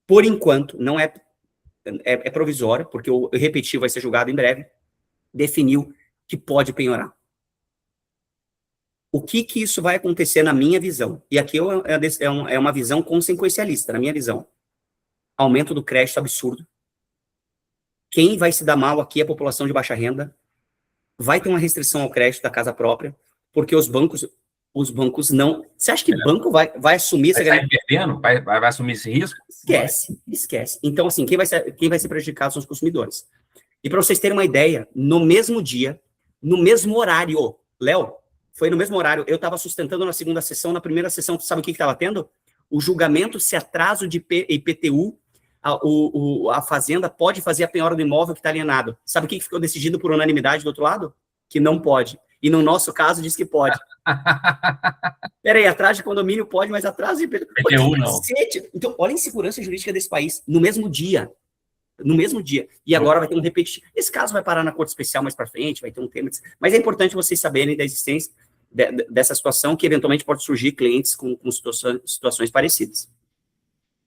por enquanto, não é provisório, porque o repetitivo vai ser julgado em breve, definiu que pode penhorar. O que isso vai acontecer na minha visão? E aqui é uma visão consequencialista, na minha visão. Aumento do crédito absurdo. Quem vai se dar mal aqui é a população de baixa renda. Vai ter uma restrição ao crédito da casa própria, porque os bancos não... Você acha que o banco vai assumir essa... Vai perdendo? Vai assumir esse risco? Esquece. Então, assim, quem vai ser prejudicado são os consumidores. E para vocês terem uma ideia, no mesmo dia, no mesmo horário, Léo, foi no mesmo horário, eu estava sustentando na segunda sessão, na primeira sessão, sabe o que estava tendo? O julgamento se atraso de IPTU, a Fazenda pode fazer a penhora do imóvel que está alienado. Sabe o que ficou decidido por unanimidade do outro lado? Que não pode. E no nosso caso, diz que pode. Peraí, atraso de condomínio pode, mas atraso de IPTU não. Então, olha a insegurança jurídica desse país, no mesmo dia. E agora vai ter um repetitivo. Esse caso vai parar na Corte Especial mais para frente, vai ter um tema. Mas é importante vocês saberem da existência dessa situação, que eventualmente pode surgir clientes com situações parecidas.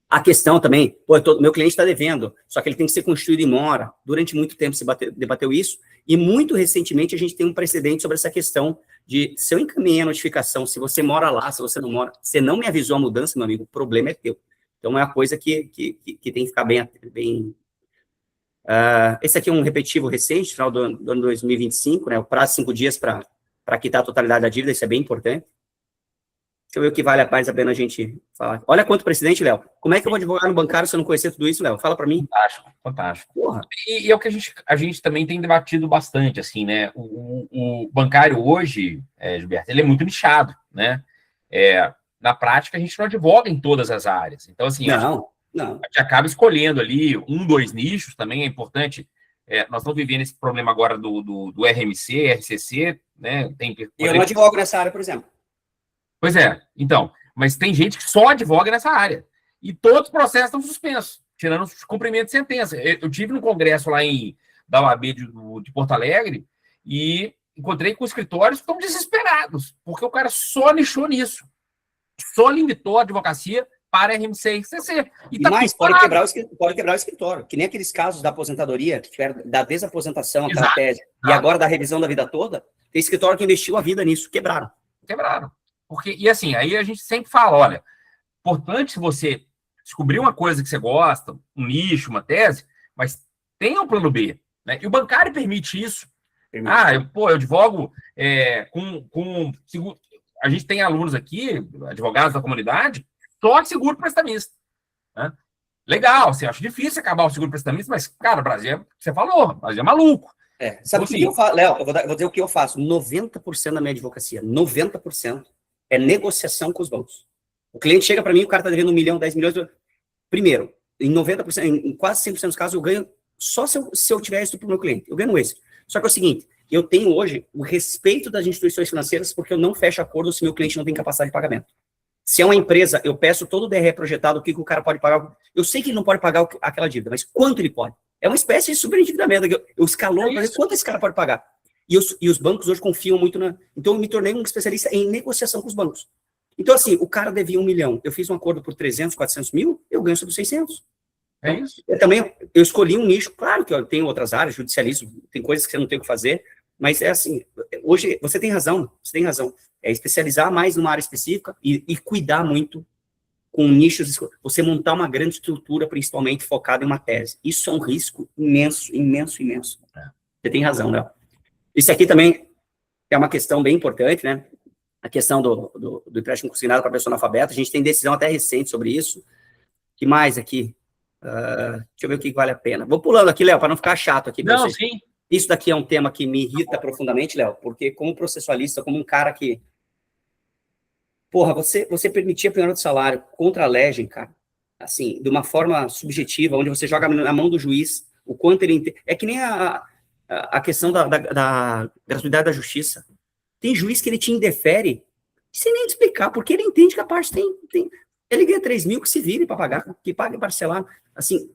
A questão também, meu cliente está devendo, só que ele tem que ser constituído em mora. Durante muito tempo se debateu isso, e muito recentemente a gente tem um precedente sobre essa questão de, se eu encaminhei a notificação, se você mora lá, se você não mora, você não me avisou a mudança, meu amigo, o problema é teu. Então é uma coisa que tem que ficar bem esse aqui é um repetitivo recente, final do ano 2025, né, o prazo de 5 dias para quitar a totalidade da dívida, isso é bem importante. eu ver o que vale mais a pena a gente falar. Olha quanto presidente, Léo. Como é que eu vou advogar no bancário se eu não conhecer tudo isso, Léo? Fala para mim. Fantástico, fantástico. Porra. E é o que a gente também tem debatido bastante, assim, né? O bancário hoje, Gilberto, ele é muito nichado, né? Na prática, a gente não advoga em todas as áreas. Então, assim, Não. A gente acaba escolhendo ali 2 nichos, também é importante. Nós estamos vivendo esse problema agora do RMC, RCC, né? Eu não advogo nessa área, por exemplo. Pois é, então, mas tem gente que só advoga nessa área. E todos os processos estão suspensos, tirando os cumprimentos de sentença. Eu tive no congresso lá da OAB de Porto Alegre e encontrei com escritórios que estão desesperados, porque o cara só nichou nisso. Só limitou a advocacia para RMC e RCC. E tá mais, pode quebrar o escritório, que nem aqueles casos da aposentadoria, que tiveram da desaposentação, aquela tese, e agora da revisão da vida toda, tem escritório que investiu a vida nisso, quebraram. E assim, aí a gente sempre fala, olha, importante você descobrir uma coisa que você gosta, um nicho, uma tese, mas tenha um plano B, né? E o bancário permite isso. Eu advogo com seguro. A gente tem alunos aqui, advogados da comunidade, só de seguro prestamista. Né? Legal, você acha difícil acabar o seguro prestamista, mas, cara, o Brasil, você falou, o Brasil é maluco. Sabe o que eu faço, Léo? Eu vou dizer o que eu faço. 90% da minha advocacia, 90% é negociação com os bancos. O cliente chega para mim, o cara está devendo 1 milhão, 10 milhões. Primeiro, em 90%, em quase 100% dos casos, eu ganho só se eu tiver isso para o meu cliente. Eu ganho esse. Só que é o seguinte, eu tenho hoje o respeito das instituições financeiras porque eu não fecho acordo se meu cliente não tem capacidade de pagamento. Se é uma empresa, eu peço todo o DRE projetado, o que o cara pode pagar. Eu sei que ele não pode pagar aquela dívida, mas quanto ele pode? É uma espécie de superendividamento. Eu escalono para ver quanto esse cara pode pagar. E os bancos hoje confiam muito na... Então, eu me tornei um especialista em negociação com os bancos. Então, assim, o cara devia 1 milhão. Eu fiz um acordo por 300, 400 mil, eu ganho sobre 600. É isso. Eu escolhi um nicho. Claro que eu tenho outras áreas, judicialismo, tem coisas que você não tem o que fazer, mas é assim, hoje, você tem razão. É especializar mais numa área específica e cuidar muito com nichos, você montar uma grande estrutura, principalmente focada em uma tese. Isso é um risco imenso. Você tem razão, Léo. Isso aqui também é uma questão bem importante, né? A questão do empréstimo consignado para pessoa analfabeta. A gente tem decisão até recente sobre isso. O que mais aqui? Deixa eu ver o que vale a pena. Vou pulando aqui, Léo, para não ficar chato aqui. Não, sim. Isso daqui é um tema que me irrita profundamente, Léo, porque como processualista, como um cara que... Porra, você permitir a penhora do salário contra a legem, cara, assim, de uma forma subjetiva, onde você joga na mão do juiz o quanto ele... É que nem a questão da gratuidade da justiça. Tem juiz que ele te indefere sem nem explicar, porque ele entende que a parte tem ele ganha 3 mil que se vire para pagar, que pague parcelado. Assim,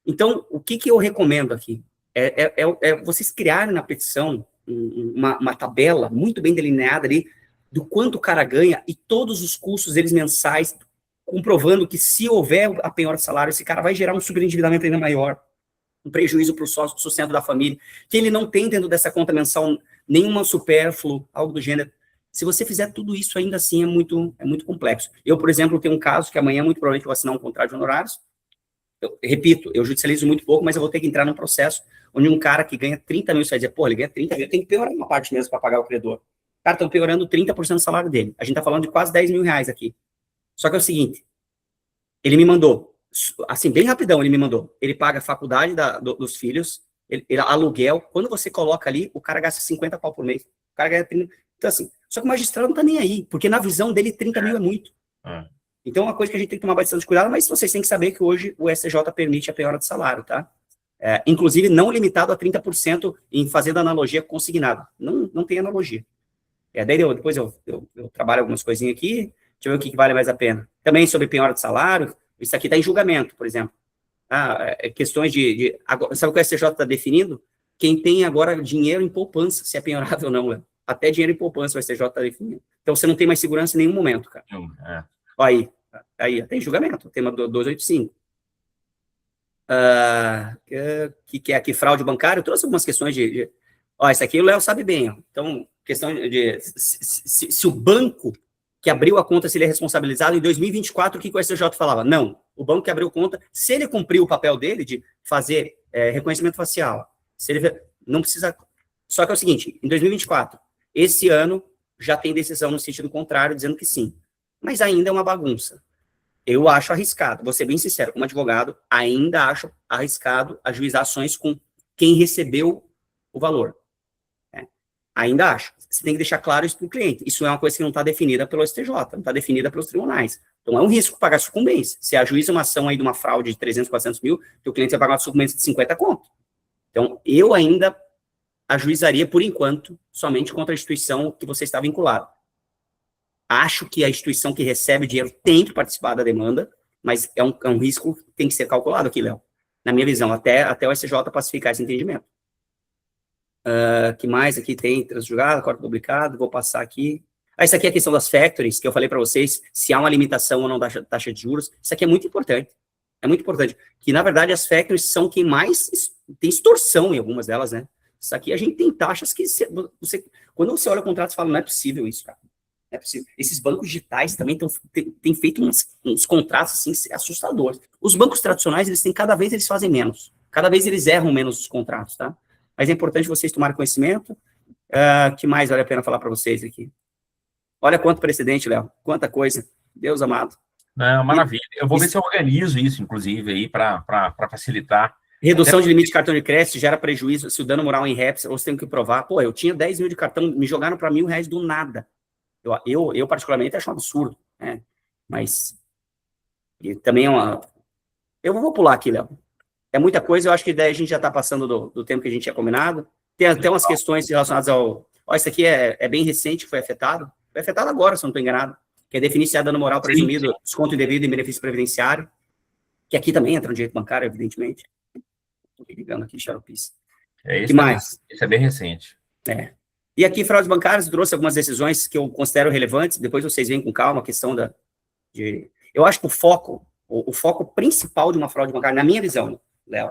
então, o que eu recomendo aqui? É vocês criarem na petição uma tabela muito bem delineada ali do quanto o cara ganha e todos os custos deles mensais, comprovando que se houver a penhora de salário, esse cara vai gerar um superendividamento ainda maior, um prejuízo para o sustento da família, que ele não tem dentro dessa conta mensal nenhuma supérfluo, algo do gênero. Se você fizer tudo isso, ainda assim é muito complexo. Eu, por exemplo, tenho um caso que amanhã, muito provavelmente, eu vou assinar um contrato de honorários. Repito, eu judicializo muito pouco, mas eu vou ter que entrar num processo onde um cara que ganha 30 mil, você vai dizer, pô, ele ganha 30 mil, tem que piorar uma parte mesmo para pagar o credor. Cara, estão piorando 30% do salário dele. A gente está falando de quase 10 mil reais aqui. Só que é o seguinte, ele me mandou, assim, bem rapidão ele me mandou, ele paga a faculdade dos filhos, ele aluguel, quando você coloca ali, o cara gasta 50 pau por mês. O cara ganha 30. Então, assim, só que o magistrado não tá nem aí, porque na visão dele 30 mil é muito. Então, é uma coisa que a gente tem que tomar bastante cuidado, mas vocês têm que saber que hoje o STJ permite a penhora de salário, tá? Inclusive, não limitado a 30% em fazendo analogia consignada. Não tem analogia. Daí depois eu trabalho algumas coisinhas aqui, deixa eu ver o que vale mais a pena. Também sobre penhora de salário, isso aqui está em julgamento, por exemplo. Questões sabe o que o STJ está definindo? Quem tem agora dinheiro em poupança, se é penhorável ou não, Léo. Até dinheiro em poupança o STJ está definindo. Então, você não tem mais segurança em nenhum momento, cara. Aí, tem julgamento, tema 285. Que é aqui, fraude bancária, eu trouxe algumas questões isso aqui o Léo sabe bem, ó. Então, questão de se o banco que abriu a conta, se ele é responsabilizado, em 2024, o que o STJ falava? Não, o banco que abriu a conta, se ele cumpriu o papel dele de fazer reconhecimento facial, se ele não precisa... Só que é o seguinte, em 2024, esse ano já tem decisão no sentido contrário, dizendo que sim. mas ainda é uma bagunça. Eu acho arriscado, vou ser bem sincero, como advogado, ainda acho arriscado ajuizar ações com quem recebeu o valor. Né? Ainda acho. Você tem que deixar claro isso para o cliente. Isso é uma coisa que não está definida pelo STJ, não está definida pelos tribunais. Então, é um risco pagar sucumbência. Se ajuiza uma ação aí de uma fraude de 300, 400 mil, o cliente vai pagar uma sucumbência de 50 conto. Então, eu ainda ajuizaria, por enquanto, somente contra a instituição que você está vinculado. Acho que a instituição que recebe o dinheiro tem que participar da demanda, mas é um risco que tem que ser calculado aqui, Léo. Na minha visão, até o STJ pacificar esse entendimento. Que mais aqui tem? Transjugado, acordo publicado, vou passar aqui. Isso aqui é a questão das factories, que eu falei para vocês, se há uma limitação ou não da taxa de juros. Isso aqui é muito importante. É muito importante. Que, na verdade, as factories são quem mais tem extorsão em algumas delas, né? Isso aqui a gente tem taxas que quando você olha o contrato, você fala, não é possível isso, cara. Não é possível. Esses bancos digitais também têm feito uns contratos assim assustadores. Os bancos tradicionais, cada vez eles fazem menos. Cada vez eles erram menos os contratos, tá? Mas é importante vocês tomarem conhecimento. Que mais vale a pena falar para vocês aqui? Olha quanto precedente, Léo. Quanta coisa. Deus amado. Não, maravilha. Eu vou ver se eu organizo isso, inclusive, aí, para facilitar. Redução de limite de cartão de crédito gera prejuízo se o dano moral em reps, ou você tem que provar. Pô, eu tinha 10 mil de cartão, me jogaram para R$1.000 do nada. Eu particularmente, acho um absurdo, né? Mas também é uma... Eu vou pular aqui, Léo. É muita coisa, eu acho que daí a gente já está passando do tempo que a gente tinha combinado. Tem até umas questões relacionadas ao... Isso aqui é bem recente, foi afetado. Foi afetado agora, se eu não estou enganado. Que é definir se há dano moral presumido, desconto indevido em benefício previdenciário. Que aqui também entra no direito bancário, evidentemente. Estou ligando aqui, xaropice. Que mais? Isso é bem recente. E aqui, fraudes bancárias, trouxe algumas decisões que eu considero relevantes. Depois vocês veem com calma a questão eu acho que o foco principal de uma fraude bancária, na minha visão, Léo,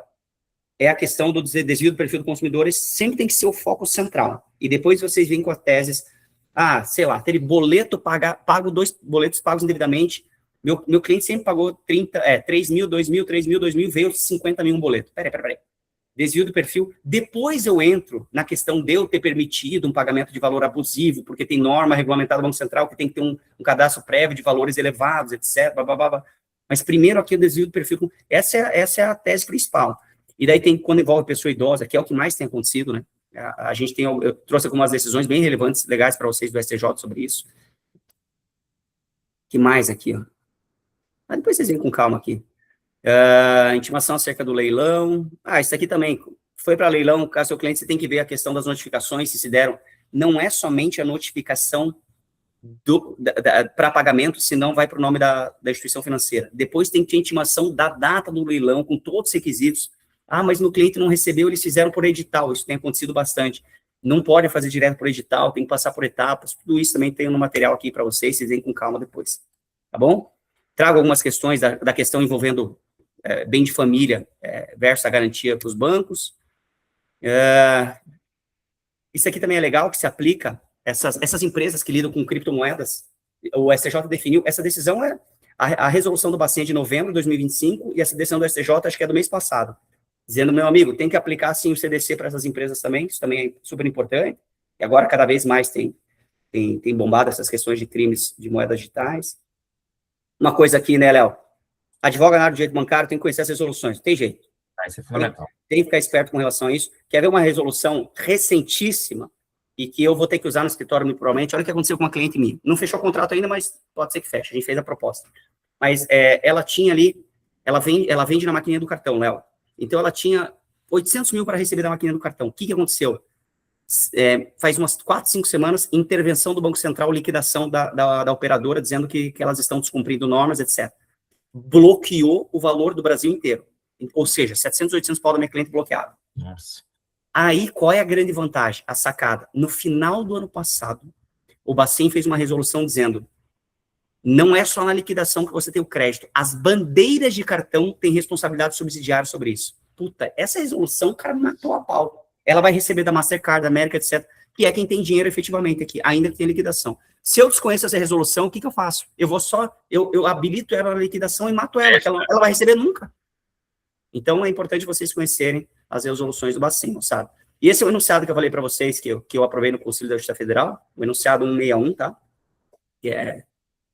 é a questão do desvio do perfil do consumidor. Esse sempre tem que ser o foco central. E depois vocês vêm com as teses, sei lá, teve boleto pago 2 boletos pagos indevidamente, meu cliente sempre pagou 3 mil, 2 mil, 3 mil, 2 mil, veio 50 mil um boleto. Peraí. Desvio do perfil. Depois eu entro na questão de eu ter permitido um pagamento de valor abusivo, porque tem norma regulamentada do Banco Central que tem que ter um cadastro prévio de valores elevados, etc. Mas primeiro aqui o desvio do perfil. Essa é a tese principal. E daí tem quando envolve pessoa idosa, que é o que mais tem acontecido, né? A gente eu trouxe algumas decisões bem relevantes, legais para vocês do STJ sobre isso. Que mais aqui, ó? Mas depois vocês vêm com calma aqui. Intimação acerca do leilão. Isso aqui também. Foi para leilão, caso seu cliente, você tem que ver a questão das notificações, se deram. Não é somente a notificação para pagamento, senão vai para o nome da instituição financeira. Depois tem que ter intimação da data do leilão, com todos os requisitos. Mas no cliente não recebeu, eles fizeram por edital. Isso tem acontecido bastante. Não pode fazer direto por edital, tem que passar por etapas. Tudo isso também tem no material aqui para vocês vêm com calma depois. Tá bom? Trago algumas questões da questão envolvendo bem de família versus a garantia para os bancos. Isso aqui também é legal, que se aplica essas empresas que lidam com criptomoedas. O STJ definiu, essa decisão a resolução do Bacen de novembro de 2025, e essa decisão do STJ acho que é do mês passado, dizendo, meu amigo, tem que aplicar sim o CDC para essas empresas também, isso também é super importante, e agora cada vez mais tem bombado essas questões de crimes de moedas digitais. Uma coisa aqui, né, Léo? Advoga na área do direito bancário tem que conhecer as resoluções, não tem jeito. Isso é fundamental. Tem que ficar esperto com relação a isso. Quer ver uma resolução recentíssima e que eu vou ter que usar no escritório muito provavelmente? Olha o que aconteceu com uma cliente minha. Não fechou o contrato ainda, mas pode ser que feche. A gente fez a proposta. Mas ela tinha ali, ela vende na maquininha do cartão, Léo. Então, ela tinha 800 mil para receber da maquininha do cartão. O que aconteceu? Faz umas 4, 5 semanas, intervenção do Banco Central, liquidação da operadora, dizendo que elas estão descumprindo normas, etc. Bloqueou o valor do Brasil inteiro. Ou seja, 700, 800 pau da minha cliente bloqueado. Nossa. Aí, qual é a grande vantagem? A sacada. No final do ano passado, o Bacen fez uma resolução dizendo, não é só na liquidação que você tem o crédito, as bandeiras de cartão têm responsabilidade subsidiária sobre isso. Puta, essa resolução, o cara matou a pau. Ela vai receber da Mastercard, da América, etc., que é quem tem dinheiro efetivamente aqui, ainda que tem liquidação. Se eu desconheço essa resolução, o que eu faço? Eu habilito ela na liquidação e mato ela, que ela vai receber nunca. Então, é importante vocês conhecerem as resoluções do Bacen, sabe? E esse é o enunciado que eu falei para vocês, que eu aprovei no Conselho da Justiça Federal, o enunciado 161, tá? Que é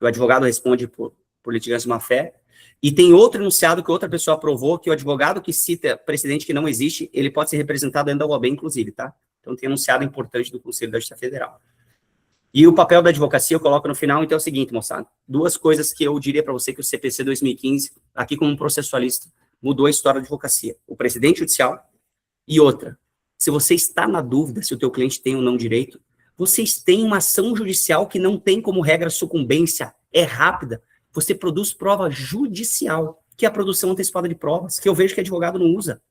O advogado responde por litigância de má-fé. E tem outro enunciado que outra pessoa aprovou, que o advogado que cita precedente que não existe, ele pode ser representado dentro da OAB, inclusive, tá? Então tem enunciado importante do Conselho da Justiça Federal. E o papel da advocacia eu coloco no final, então é o seguinte, moçada. 2 coisas que eu diria para você que o CPC 2015, aqui como processualista, mudou a história da advocacia. O precedente judicial e outra. Se você está na dúvida se o teu cliente tem ou não direito, vocês têm uma ação judicial que não tem como regra sucumbência, é rápida. Você produz prova judicial, que é a produção antecipada de provas, que eu vejo que advogado não usa.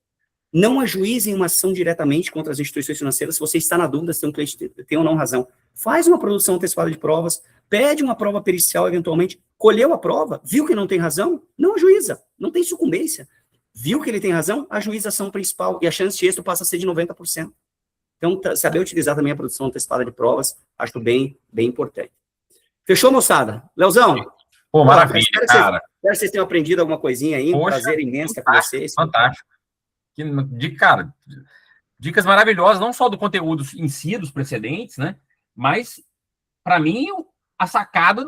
Não ajuizem uma ação diretamente contra as instituições financeiras se você está na dúvida se um cliente tem ou não razão. Faz uma produção antecipada de provas, pede uma prova pericial eventualmente, colheu a prova, viu que não tem razão, não ajuiza, não tem sucumbência. Viu que ele tem razão, ajuiza a ação principal, e a chance de êxito passa a ser de 90%. Então, saber utilizar também a produção antecipada de provas, acho bem importante. Fechou, moçada? Leozão? Pô, maravilha, cara. Espero que vocês tenham aprendido alguma coisinha aí. Poxa, prazer imenso estar com vocês. Fantástico. Cara, dicas maravilhosas, não só do conteúdo em si, dos precedentes, né? Mas, para mim, a sacada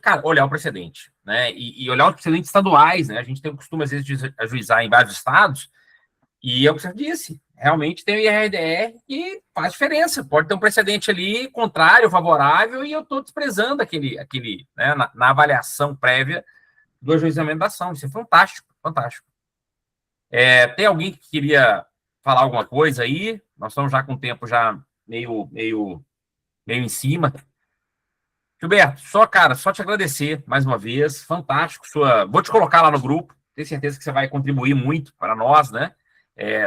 cara, olhar o precedente, né? E olhar os precedentes estaduais, né? A gente tem o costume, às vezes, de ajuizar em vários estados, e é o que você disse, realmente tem o IRDR que faz diferença. Pode ter um precedente ali contrário, favorável, e eu estou desprezando aquele né, na avaliação prévia do ajuizamento da ação. Isso é fantástico, fantástico. Tem alguém que queria falar alguma coisa aí? Nós estamos já com o tempo já meio em cima. Gilberto, só te agradecer mais uma vez, fantástico. Vou te colocar lá no grupo, tenho certeza que você vai contribuir muito para nós, né?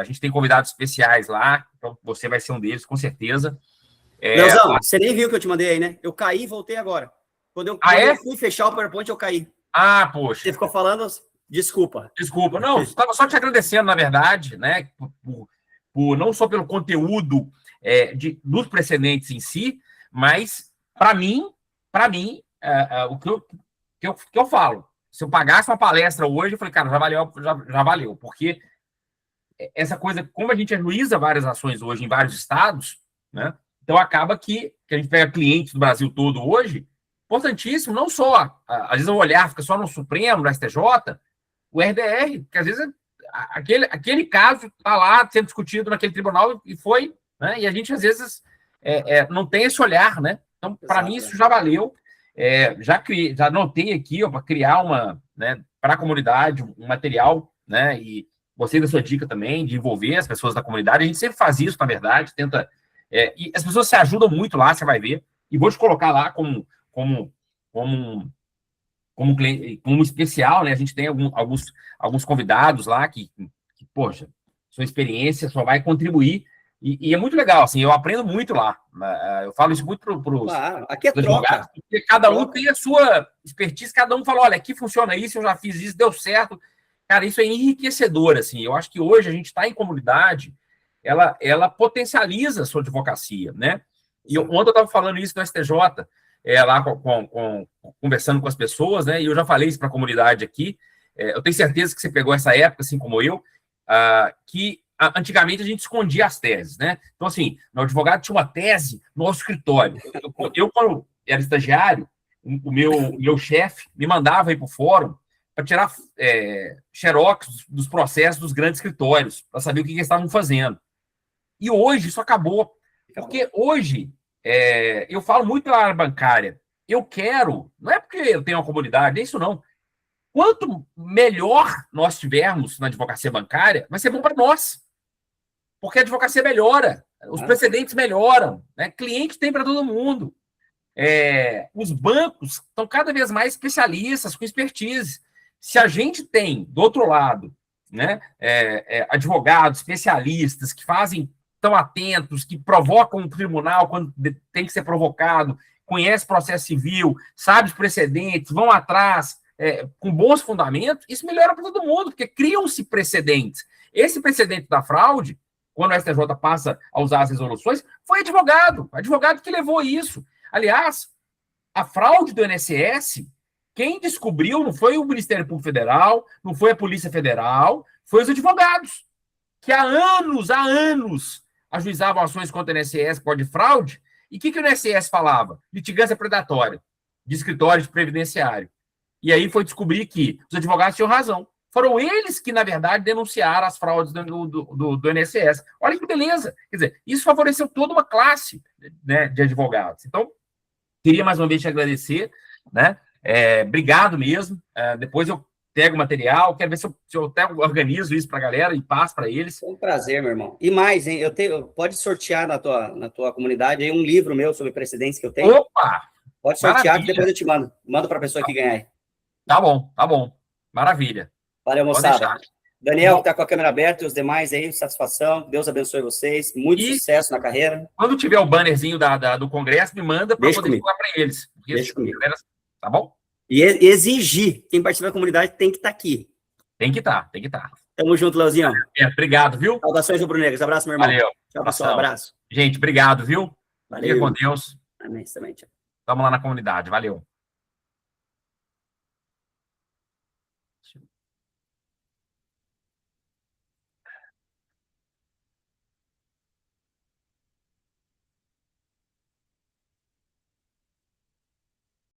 A gente tem convidados especiais lá, então você vai ser um deles, com certeza. Leozão, você nem viu que eu te mandei aí, né? Eu caí e voltei agora. Quando eu fui fechar o PowerPoint, eu caí. Poxa. Você ficou falando... Desculpa. Não, estava só te agradecendo, na verdade, né? Por não só pelo conteúdo dos precedentes em si, mas, para mim, o que eu falo, se eu pagasse uma palestra hoje, eu falei, cara, já valeu, porque essa coisa, como a gente ajuiza várias ações hoje em vários estados, né? Então acaba que a gente pega clientes do Brasil todo hoje, importantíssimo, não só, às vezes o olhar fica só no Supremo, no STJ, o RDR, que às vezes aquele caso está lá sendo discutido naquele tribunal e foi, né? E a gente às vezes não tem esse olhar, né? Então, para mim, isso já valeu. Já anotei aqui para criar né, para a comunidade um material, né? E gostei da sua dica também de envolver as pessoas da comunidade. A gente sempre faz isso, na verdade, tenta. E as pessoas se ajudam muito lá, você vai ver. E vou te colocar lá como especial, né? A gente tem alguns convidados lá que, poxa, sua experiência só vai contribuir. E é muito legal, assim, eu aprendo muito lá. Eu falo isso muito para os aqui é troca. Porque cada um tem a sua expertise, cada um fala, olha, aqui funciona isso, eu já fiz isso, deu certo. Cara, isso é enriquecedor, assim. Eu acho que hoje a gente está em comunidade, ela potencializa a sua advocacia, né? E ontem eu estava falando isso no STJ, lá conversando com as pessoas, né? E eu já falei isso para a comunidade aqui. Eu tenho certeza que você pegou essa época, assim como eu, que antigamente a gente escondia as teses, né? Então, assim, o advogado tinha uma tese no nosso escritório. Eu quando era estagiário, o meu chefe me mandava ir para o fórum para tirar xerox dos processos dos grandes escritórios, para saber o que eles estavam fazendo. E hoje isso acabou. Porque hoje eu falo muito pela área bancária. Eu quero, não é porque eu tenho uma comunidade, é isso não. Quanto melhor nós tivermos na advocacia bancária, vai ser bom para nós. Porque a advocacia melhora, os precedentes melhoram, né? Cliente tem para todo mundo. Os bancos estão cada vez mais especialistas, com expertise. Se a gente tem, do outro lado, né, advogados, especialistas que estão atentos, que provocam o tribunal quando tem que ser provocado, conhece processo civil, sabe os precedentes, vão atrás, com bons fundamentos, isso melhora para todo mundo, porque criam-se precedentes. Esse precedente da fraude, quando o STJ passa a usar as resoluções, foi advogado que levou isso. Aliás, a fraude do INSS, quem descobriu não foi o Ministério Público Federal, não foi a Polícia Federal, foi os advogados, que há anos, ajuizavam ações contra o INSS por causa de fraude. E o que o INSS falava? Litigância predatória. de escritório de previdenciário. E aí foi descobrir que os advogados tinham razão. Foram eles que, na verdade, denunciaram as fraudes do INSS. Olha que beleza. Quer dizer, isso favoreceu toda uma classe, né, de advogados. Então, queria mais uma vez te agradecer, né? Obrigado mesmo. Depois eu pego o material, quero ver se eu até organizo isso para a galera e passo para eles. É um prazer, meu irmão. E mais, hein? Pode sortear na tua comunidade aí um livro meu sobre precedentes que eu tenho. Opa! Pode sortear, Maravilha. que depois eu te mando. Manda para a pessoa que ganhar aí. Tá bom. Maravilha. Valeu, moçada. Daniel, que está com a câmera aberta, e os demais aí, satisfação. Deus abençoe vocês. Muito sucesso na carreira. Quando tiver o bannerzinho do Congresso, me manda para poder falar para eles. Deixa comigo. Tá bom? E exigir, quem participa da comunidade tem que estar aqui. Tem que estar. Tamo junto, Leozinho. Obrigado, viu? Saudações rubro-negras. Abraço, meu irmão. Valeu. Tchau, pessoal. Abraço. Gente, obrigado, viu? Valeu. Fica com Deus. Amém. Também, tchau. Tamo lá na comunidade. Valeu.